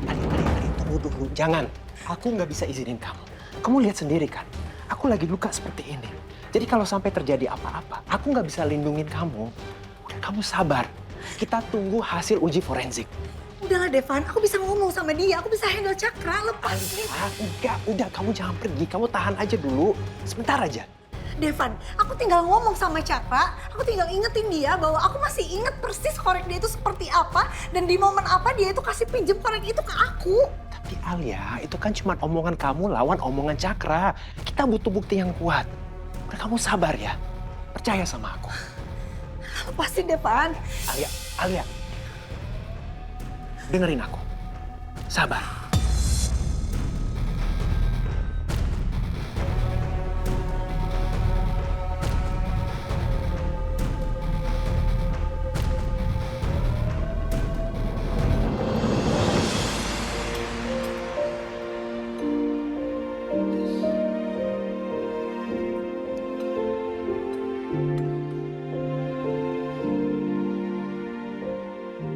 Speaker 14: tunggu dulu. Jangan. Aku nggak bisa izinin kamu. Kamu lihat sendiri kan, aku lagi luka seperti ini. Jadi kalau sampai terjadi apa-apa, aku nggak bisa lindungin kamu. Udah, kamu sabar. Kita tunggu hasil uji forensik.
Speaker 13: Udahlah, Devan. Aku bisa ngomong sama dia. Aku bisa handle Cakra. Lepas nih.
Speaker 14: Udah, kamu jangan pergi. Kamu tahan aja dulu. Sebentar aja.
Speaker 13: Devan, aku tinggal ngomong sama Cakra. Aku tinggal ingetin dia bahwa aku masih inget persis korek dia itu seperti apa. Dan di momen apa dia itu kasih pinjem korek itu ke aku.
Speaker 14: Tapi Alia, itu kan cuma omongan kamu lawan omongan Cakra. Kita butuh bukti yang kuat. Udah, kamu sabar ya. Percaya sama aku.
Speaker 13: Pasti, Devan.
Speaker 14: Alia. Dengerin aku. Sabar.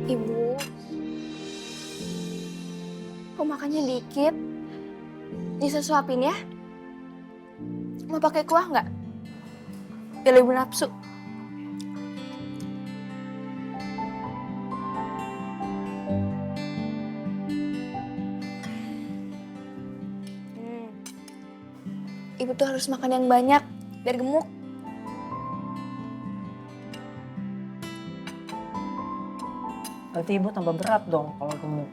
Speaker 8: Ibu, kok makannya dikit? Bisa suapin ya? Mau pakai kuah nggak? Biar ibu nafsu. Ibu tuh harus makan yang banyak, biar gemuk.
Speaker 15: Berarti ibu tambah berat dong kalau gemuk.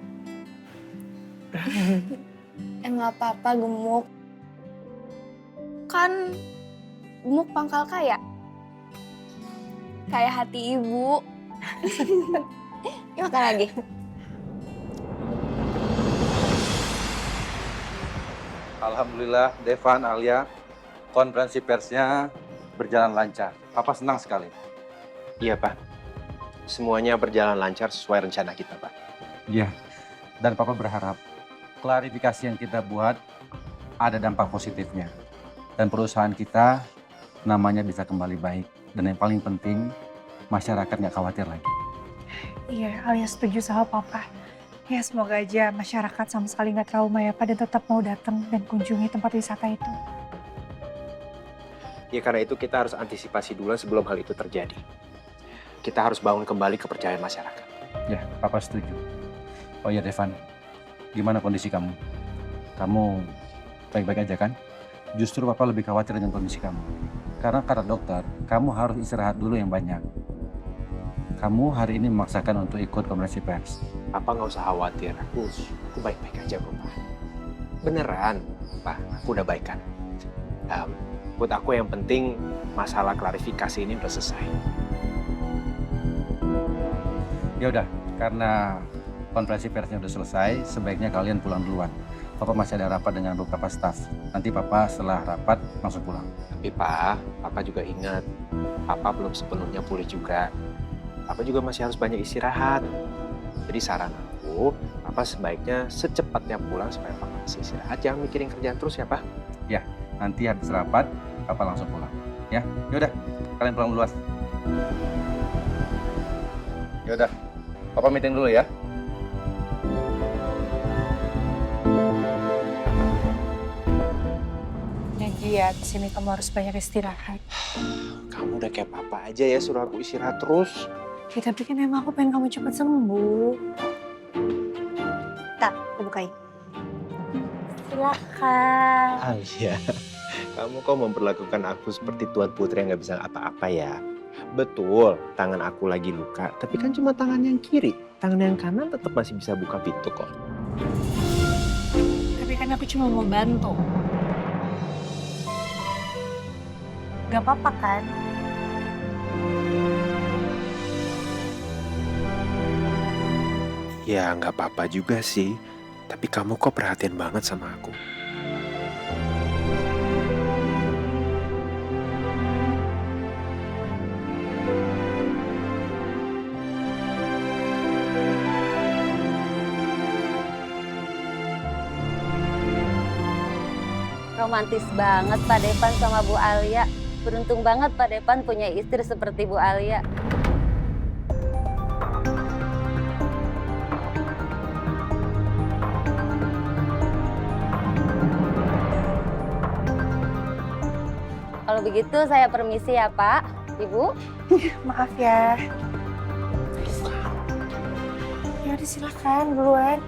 Speaker 8: Nggak apa-apa gemuk. Kan gemuk pangkal kaya. Kayak hati ibu. Yuk makan lagi.
Speaker 4: Alhamdulillah, Devan, Alia, konferensi persnya berjalan lancar. Papa senang sekali.
Speaker 14: Iya, Pak. Semuanya berjalan lancar sesuai rencana kita, Pak.
Speaker 4: Iya, dan Papa berharap klarifikasi yang kita buat ada dampak positifnya. Dan perusahaan kita namanya bisa kembali baik. Dan yang paling penting, masyarakat nggak khawatir lagi.
Speaker 6: Iya, Alia setuju sama Papa. Ya semoga aja masyarakat sama sekali nggak trauma ya Pak, dan tetap mau datang dan kunjungi tempat wisata itu.
Speaker 14: Ya karena itu kita harus antisipasi dulu sebelum hal itu terjadi. Kita harus bangun kembali kepercayaan masyarakat.
Speaker 4: Ya, Papa setuju. Oh ya, Devan, gimana kondisi kamu? Kamu baik-baik aja kan? Justru Papa lebih khawatir dengan kondisi kamu. Karena kata dokter, kamu harus istirahat dulu yang banyak. Kamu hari ini memaksakan untuk ikut konferensi pers.
Speaker 14: Papa nggak usah khawatir, aku baik-baik aja kok, Pak. Beneran, Pak, aku udah baik kan. Buat aku yang penting masalah klarifikasi ini udah selesai.
Speaker 4: Ya udah, karena konferensi persnya udah selesai, sebaiknya kalian pulang duluan. Papa masih ada rapat dengan beberapa staf. Nanti Papa setelah rapat langsung pulang.
Speaker 14: Tapi Pak, Papa juga ingat, Papa belum sepenuhnya pulih juga. Papa juga masih harus banyak istirahat. Jadi saran aku, Papa sebaiknya secepatnya pulang supaya Papa masih istirahat. Jangan mikirin kerjaan terus ya, Pak.
Speaker 4: Ya, nanti habis rapat, Papa langsung pulang. Ya, yaudah, kalian pulang duluan. Yaudah, Papa meeting dulu ya.
Speaker 6: Ya, di sini kamu harus banyak istirahat.
Speaker 14: Kamu udah kayak Papa aja ya, suruh aku istirahat terus.
Speaker 6: Ya, tapi kan emang aku pengen kamu cepat sembuh.
Speaker 13: Tak,
Speaker 6: bukain. Silakan.
Speaker 14: Alia, kamu kok memperlakukan aku seperti tuan putri yang nggak bisa apa-apa ya? Betul, tangan aku lagi luka, tapi kan cuma tangan yang kiri. Tangan yang kanan tetap masih bisa buka pintu kok.
Speaker 6: Tapi kan aku cuma mau bantu. Gak apa-apa kan?
Speaker 14: Ya nggak apa-apa juga sih, tapi kamu kok perhatian banget sama aku.
Speaker 16: Romantis banget Pak Devan sama Bu Alia. Beruntung banget Pak Devan punya istri seperti Bu Alia. Kalau begitu saya permisi ya Pak, Ibu.
Speaker 6: Maaf ya. Ya udah silakan duluan.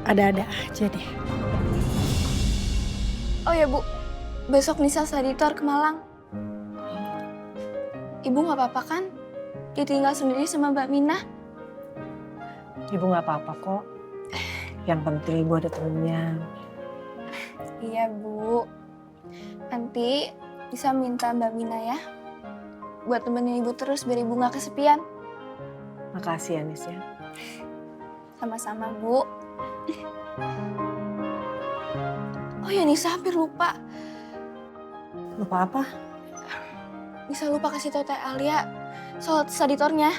Speaker 6: Ada-ada aja deh.
Speaker 8: Oh ya Bu, besok Nisa Saditor ke Malang. Ibu nggak apa-apa kan? Ditinggal sendiri sama Mbak Mina?
Speaker 15: Ibu nggak apa-apa kok. Yang penting ibu ada temennya.
Speaker 8: Iya Bu. Nanti bisa minta Mbak Mina ya. Buat temenin ibu terus biar ibu nggak kesepian.
Speaker 15: Makasih ya Nis ya.
Speaker 8: Sama-sama Bu. Oh ya Nisa hampir lupa.
Speaker 15: Lupa apa?
Speaker 8: Nisa lupa kasih tahu Teh Alia soal saditornya.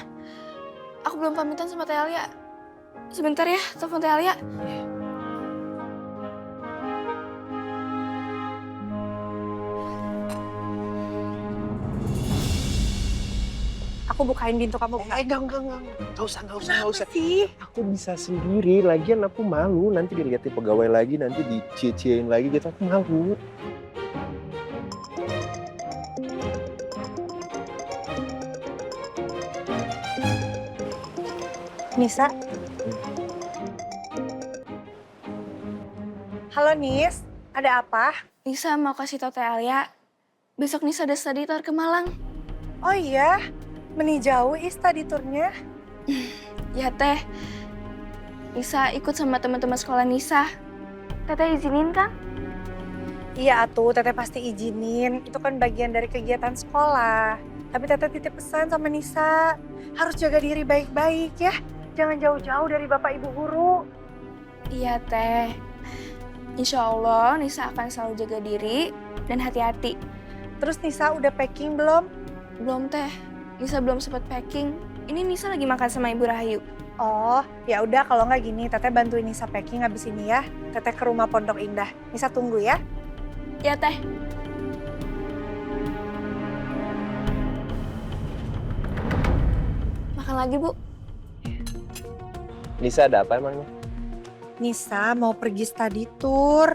Speaker 8: Aku belum pamitan sama Teh Alia. Sebentar ya, telepon Teh Alia.
Speaker 6: Aku bukain pintu kamu.
Speaker 14: Enggak. Nggak usah. Aku bisa sendiri, lagian aku malu. Nanti dilihatin pegawai lagi, nanti dicie-ciein lagi gitu, aku malu.
Speaker 6: Nisa. Halo Nis, ada apa?
Speaker 8: Nisa mau kasih tahu Teh Alia. Besok Nisa ada study tour ke Malang.
Speaker 6: Oh iya, meninjau study tournya.
Speaker 8: Ya Teh, Nisa ikut sama teman-teman sekolah Nisa. Teteh izinin kan?
Speaker 6: Iya atuh, Teteh pasti izinin. Itu kan bagian dari kegiatan sekolah. Tapi Teteh titip pesan sama Nisa, harus jaga diri baik-baik ya. Jangan jauh-jauh dari Bapak Ibu guru.
Speaker 8: Iya Teh. Insya Allah Nisa akan selalu jaga diri dan hati-hati.
Speaker 6: Terus Nisa udah packing belum?
Speaker 8: Belum Teh. Nisa belum sempat packing. Ini Nisa lagi makan sama Ibu Rahayu.
Speaker 6: Oh, ya udah kalau nggak gini, Teteh bantuin Nisa packing habis ini ya. Teteh ke rumah Pondok Indah. Nisa tunggu ya.
Speaker 8: Ya Teh. Makan lagi Bu.
Speaker 14: Nisa ada apa emangnya?
Speaker 6: Nisa mau pergi study tour.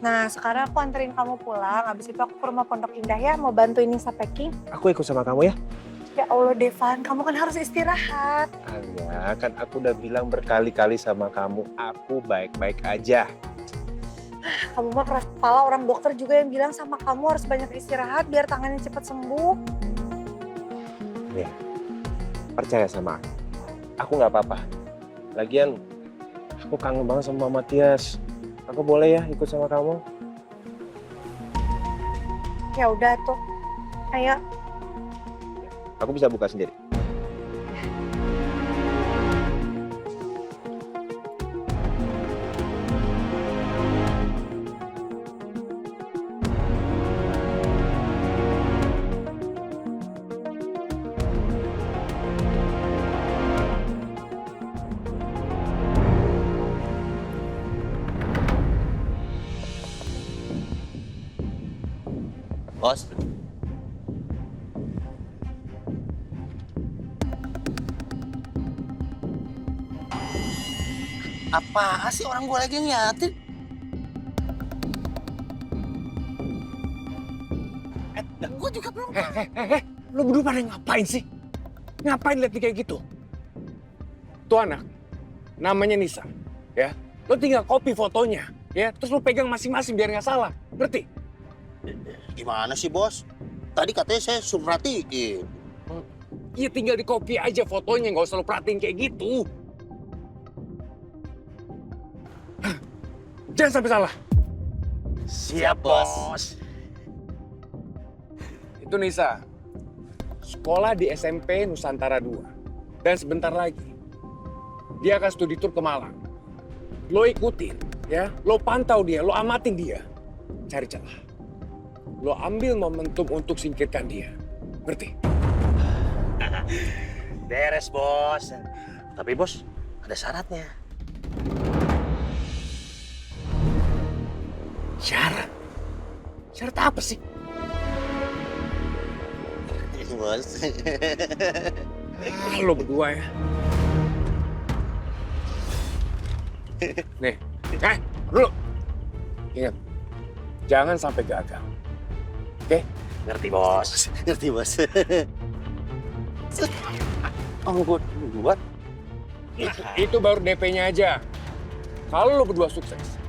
Speaker 6: Nah, sekarang aku anterin kamu pulang. Habis itu aku ke rumah Pondok Indah ya, mau bantuin Nisa packing.
Speaker 14: Aku ikut sama kamu ya?
Speaker 6: Ya Allah Devan, kamu kan harus istirahat.
Speaker 14: Alia, kan aku udah bilang berkali-kali sama kamu, aku baik-baik aja.
Speaker 6: Kamu mah keras kepala, orang dokter juga yang bilang sama kamu harus banyak istirahat biar tangannya cepat sembuh.
Speaker 14: Ya, percaya sama aku. Aku nggak apa-apa. Lagian, aku kangen banget sama Mama Tias. Aku boleh ya ikut sama kamu?
Speaker 6: Ya udah tuh, ayo.
Speaker 14: Aku bisa buka sendiri.
Speaker 17: Bos. Apa sih orang gue lagi ngeliatin? Gue juga belum.
Speaker 5: Lo berdua pada ngapain sih? Ngapain liat kayak gitu? Tuh anak, namanya Nisa, ya. Lo tinggal copy fotonya, ya. Terus lo pegang masing-masing biar nggak salah, ngerti?
Speaker 17: Gimana sih, Bos? Tadi katanya saya suruh perhatiin.
Speaker 5: Iya, tinggal di copy aja fotonya, nggak usah lo perhatiin kayak gitu. Jangan sampai salah.
Speaker 17: Siap, Bos.
Speaker 5: Itu Nisa, sekolah di SMP Nusantara 2. Dan sebentar lagi, dia akan studi tour ke Malang. Lo ikutin, ya. Lo pantau dia, lo amatin dia. Cari celah. Lo ambil momentum untuk singkirkan dia. Ngerti?
Speaker 17: Beres, Bos. Tapi, Bos, ada syaratnya.
Speaker 5: Syarat? Syarat apa sih?
Speaker 17: Bos.
Speaker 5: Lo berdua ya. Nih, dulu. Ingat, jangan sampai gagal. Oke?
Speaker 17: Ngerti, Bos. Ngerti, Bos. Oh, buat?
Speaker 5: Itu baru DP-nya aja. Kalau lo berdua sukses,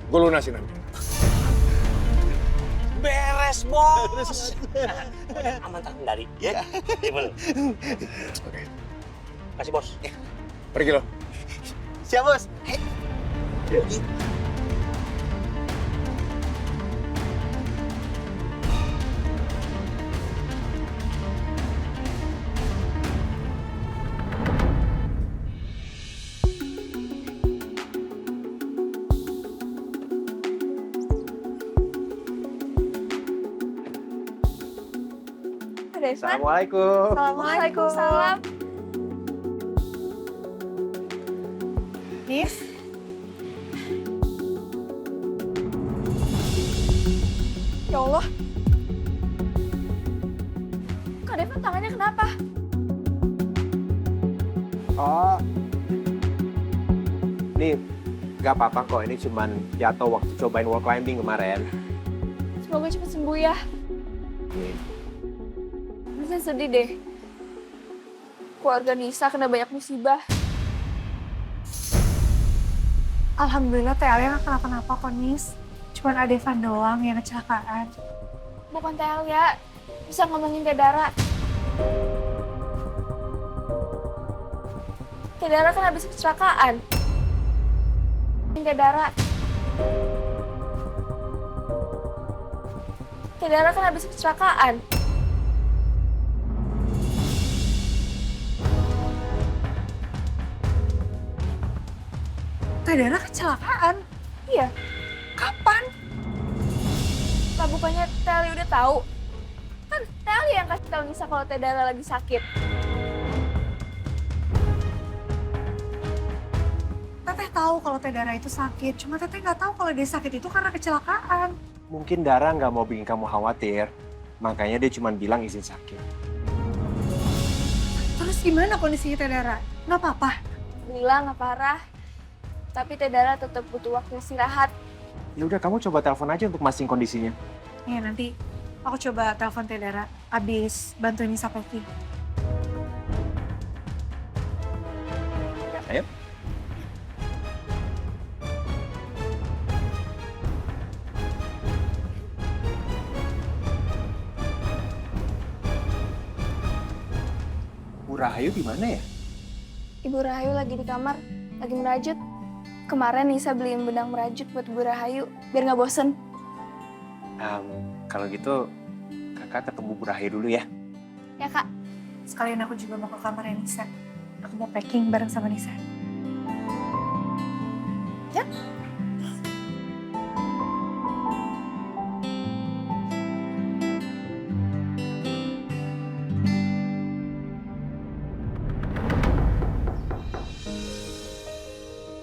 Speaker 5: gue lunasin nanti.
Speaker 17: Beres, Bos. Aman terkendali, ya? Oke. Kasih, Bos.
Speaker 5: Pergi lo.
Speaker 17: Siap, Bos.
Speaker 14: Assalamualaikum.
Speaker 8: Waalaikumsalam.
Speaker 6: Nis?
Speaker 8: Ya Allah. Kak Devan tangannya kenapa?
Speaker 14: Oh. Nih, gak apa-apa kok. Ini cuman jatuh waktu cobain wall climbing kemarin.
Speaker 8: Semoga cepat sembuh ya. Saya sedih deh. Keluarga Nisa kena banyak musibah.
Speaker 6: Alhamdulillah Teh Alia nggak kenapa-napa kok, Nis. Cuman ada Devan doang yang kecelakaan.
Speaker 8: Bukan Teh Alia, bisa ngomongin Teh Dara. Teh Dara kan habis kecelakaan. Teh Dara. Teh Dara kan habis kecelakaan.
Speaker 6: Teh Dara kecelakaan?
Speaker 8: Iya.
Speaker 6: Kapan?
Speaker 8: Lah bukannya Teh Alia udah tahu? Kan Teh Alia yang kasih tahu Nisa kalau Teh Dara lagi sakit.
Speaker 6: Teteh tahu kalau Teh Dara itu sakit, cuma Teteh nggak tahu kalau dia sakit itu karena kecelakaan.
Speaker 14: Mungkin Dara nggak mau bikin kamu khawatir. Makanya dia cuma bilang izin sakit.
Speaker 6: Terus gimana kondisinya Teh Dara? Nggak apa-apa?
Speaker 8: Bilang nggak parah. Tapi Teh Dara tetap butuh waktu istirahat.
Speaker 14: Ya udah, kamu coba telepon aja untuk masing kondisinya.
Speaker 6: Iya, nanti aku coba telepon Teh Dara abis bantuin Nisa packing.
Speaker 14: Ayo. Bu Rahayu di mana ya?
Speaker 8: Ibu Rahayu lagi di kamar, lagi merajut. Kemarin Nisa beliin benang merajut buat Bu Rahayu, biar nggak bosen.
Speaker 14: Kalau gitu, kakak ketemu Bu Rahayu dulu ya.
Speaker 8: Ya, Kak.
Speaker 6: Sekalian aku juga mau ke kamarnya Nisa. Aku mau packing bareng sama Nisa. Ya?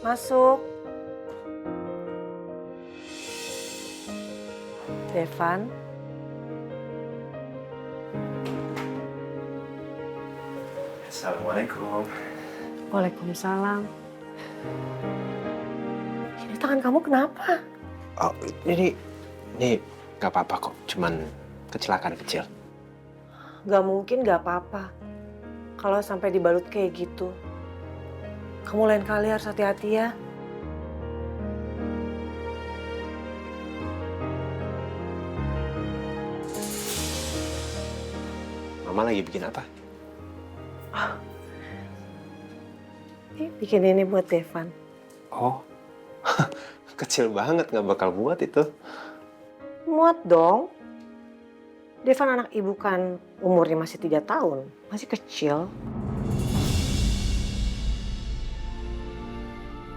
Speaker 15: Masuk. Devan.
Speaker 14: Assalamualaikum.
Speaker 15: Waalaikumsalam. Ini tangan kamu kenapa?
Speaker 14: Oh, ini gak apa-apa kok. Cuman kecelakaan kecil.
Speaker 15: Gak mungkin gak apa-apa. Kalau sampai dibalut kayak gitu. Kamu lain kali harus hati-hati ya.
Speaker 14: Mama lagi bikin apa?
Speaker 15: Bikin ini buat Devan.
Speaker 14: Oh, kecil banget, nggak bakal buat itu.
Speaker 15: Muat dong. Devan anak ibu kan umurnya masih 3 tahun. Masih kecil.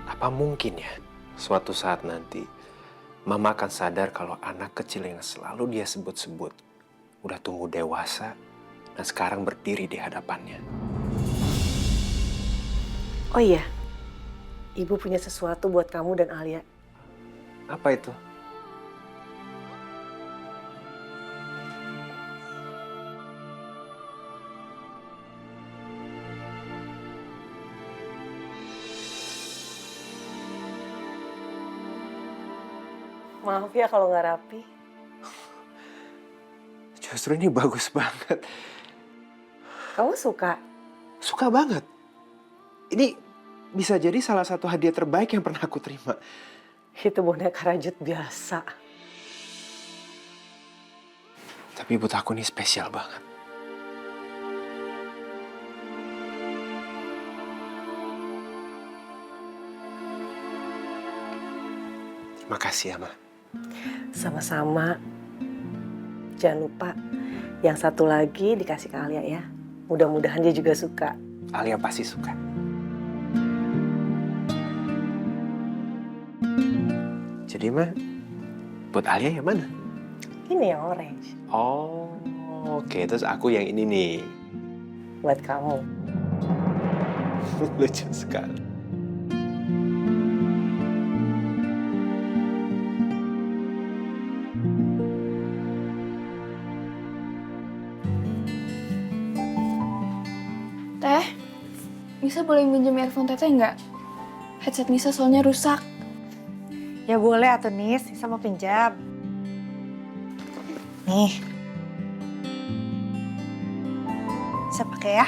Speaker 14: Apa mungkin ya, suatu saat nanti, Mama akan sadar kalau anak kecil yang selalu dia sebut-sebut udah tumbuh dewasa dan sekarang berdiri di hadapannya.
Speaker 15: Oh iya, ibu punya sesuatu buat kamu dan Alia.
Speaker 14: Apa itu?
Speaker 15: Maaf ya kalau nggak rapi.
Speaker 14: Justru ini bagus banget.
Speaker 15: Kamu suka?
Speaker 14: Suka banget. Ini bisa jadi salah satu hadiah terbaik yang pernah aku terima.
Speaker 15: Itu boneka rajut biasa.
Speaker 14: Tapi buat aku ini spesial banget. Terima kasih ya, Ma.
Speaker 15: Sama-sama. Jangan lupa, yang satu lagi dikasih ke Alia ya. Mudah-mudahan dia juga suka.
Speaker 14: Alia pasti suka. Jadi, Ma, buat Alia yang mana?
Speaker 15: Ini yang orange.
Speaker 14: Oh, oke. Terus aku yang ini nih.
Speaker 15: Buat kamu.
Speaker 14: Lucu sekali.
Speaker 8: Teh, Nisa boleh minjem earphone Teteh nggak? Headset Nisa soalnya rusak.
Speaker 6: Ya boleh atuh Nis, Nisa mau pinjam. Nih. Bisa pakai ya?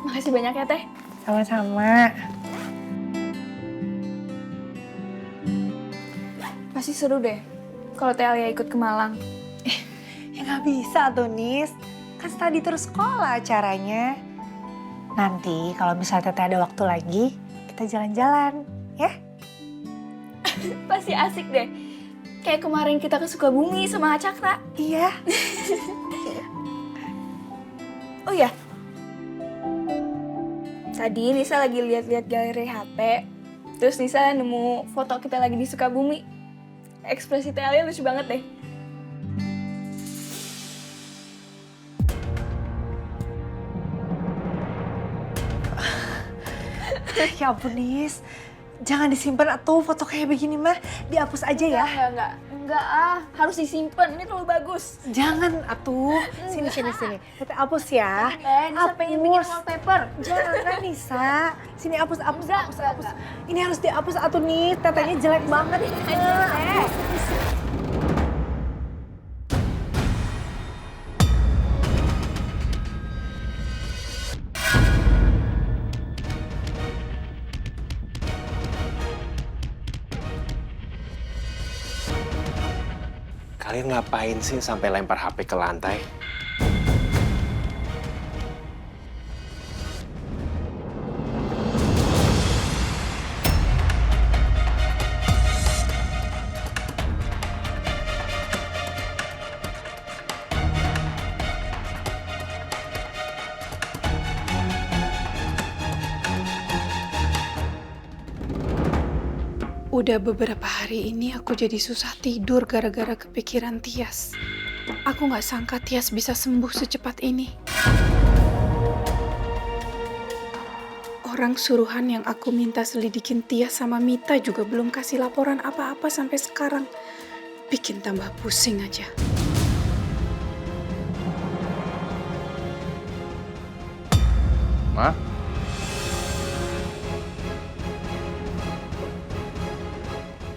Speaker 8: Makasih banyak ya Teh.
Speaker 6: Sama-sama.
Speaker 8: Pasti seru deh kalau Teh Alia ikut ke Malang.
Speaker 6: Ya nggak bisa tuh Nis. Kan tadi terus sekolah acaranya. Nanti kalau misalnya Teteh ada waktu lagi, kita jalan-jalan, ya?
Speaker 8: Pasti asik deh. Kayak kemarin kita ke Sukabumi sama Cakra.
Speaker 6: Iya.
Speaker 8: Oh ya. Tadi Nisa lagi lihat-lihat galeri HP. Terus Nisa nemu foto kita lagi di Sukabumi. Ekspresi Teh Alia lucu banget deh.
Speaker 6: Ya ampun Nis, jangan disimpan atuh foto kayak begini mah. Dihapus aja ya.
Speaker 8: Enggak ah, harus disimpan. Ini terlalu bagus.
Speaker 6: Jangan atuh. Sini. Teteh hapus ya.
Speaker 8: Nisa pengen bikin wallpaper.
Speaker 6: Jangan Nisa. Sini hapus. Ini harus dihapus atuh nih. Tetehnya jelek banget.
Speaker 14: Kalian ngapain sih sampai lempar HP ke lantai?
Speaker 18: Udah beberapa hari ini aku jadi susah tidur gara-gara kepikiran Tias. Aku gak sangka Tias bisa sembuh secepat ini. Orang suruhan yang aku minta selidikin Tias sama Mita juga belum kasih laporan apa-apa sampai sekarang. Bikin tambah pusing aja.
Speaker 4: Ma?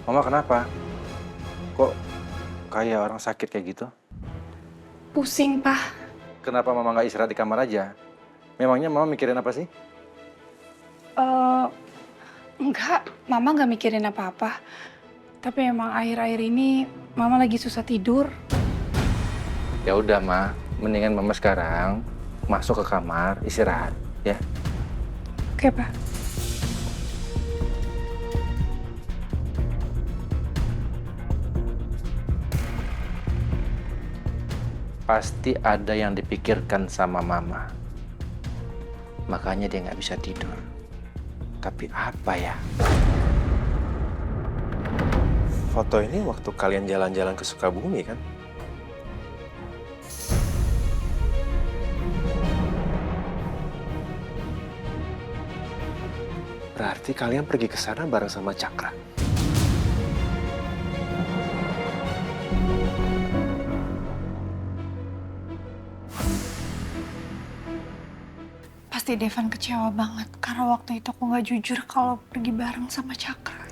Speaker 4: Mama kenapa? Kok kayak orang sakit kayak gitu?
Speaker 18: Pusing, Pak.
Speaker 4: Kenapa Mama nggak istirahat di kamar aja? Memangnya Mama mikirin apa sih?
Speaker 18: Enggak, Mama nggak mikirin apa-apa. Tapi emang akhir-akhir ini Mama lagi susah tidur.
Speaker 4: Ya udah, Ma. Mendingan Mama sekarang masuk ke kamar, istirahat, ya.
Speaker 18: Oke, Pak.
Speaker 4: Pasti ada yang dipikirkan sama Mama. Makanya dia nggak bisa tidur. Tapi apa ya?
Speaker 14: Foto ini waktu kalian jalan-jalan ke Sukabumi kan? Berarti kalian pergi ke sana bareng sama Cakra.
Speaker 6: Pasti Devan kecewa banget karena waktu itu aku nggak jujur kalau pergi bareng sama Cakra.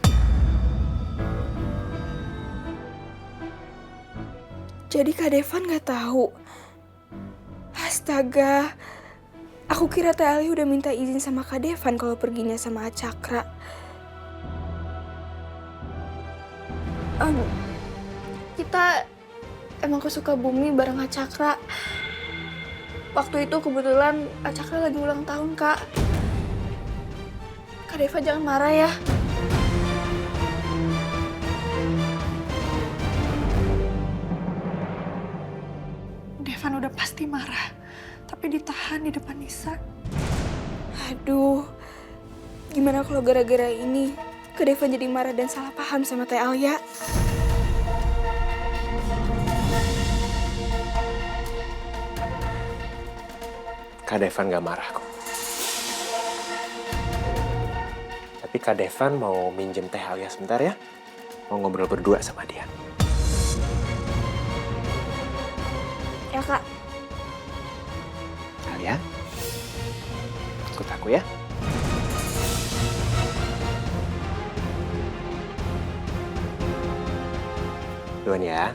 Speaker 18: Jadi Kak Devan nggak tahu. Astaga, aku kira Teh Ali udah minta izin sama Kak Devan kalau perginya sama Cakra. Kita emang ke Sukabumi bareng Cakra. Waktu itu kebetulan Cakra lagi ulang tahun, Kak. Kak Deva jangan marah ya.
Speaker 6: Devan udah pasti marah, tapi ditahan di depan Nisa.
Speaker 18: Aduh, gimana kalau gara-gara ini Kak Deva jadi marah dan salah paham sama Teh Alia?
Speaker 14: Kak Devan gak marah kok. Tapi Kak Devan mau minjem Teh Alia sebentar ya. Mau ngobrol berdua sama dia.
Speaker 18: Ya, Kak.
Speaker 14: Alia, ikut aku ya. Duluan ya.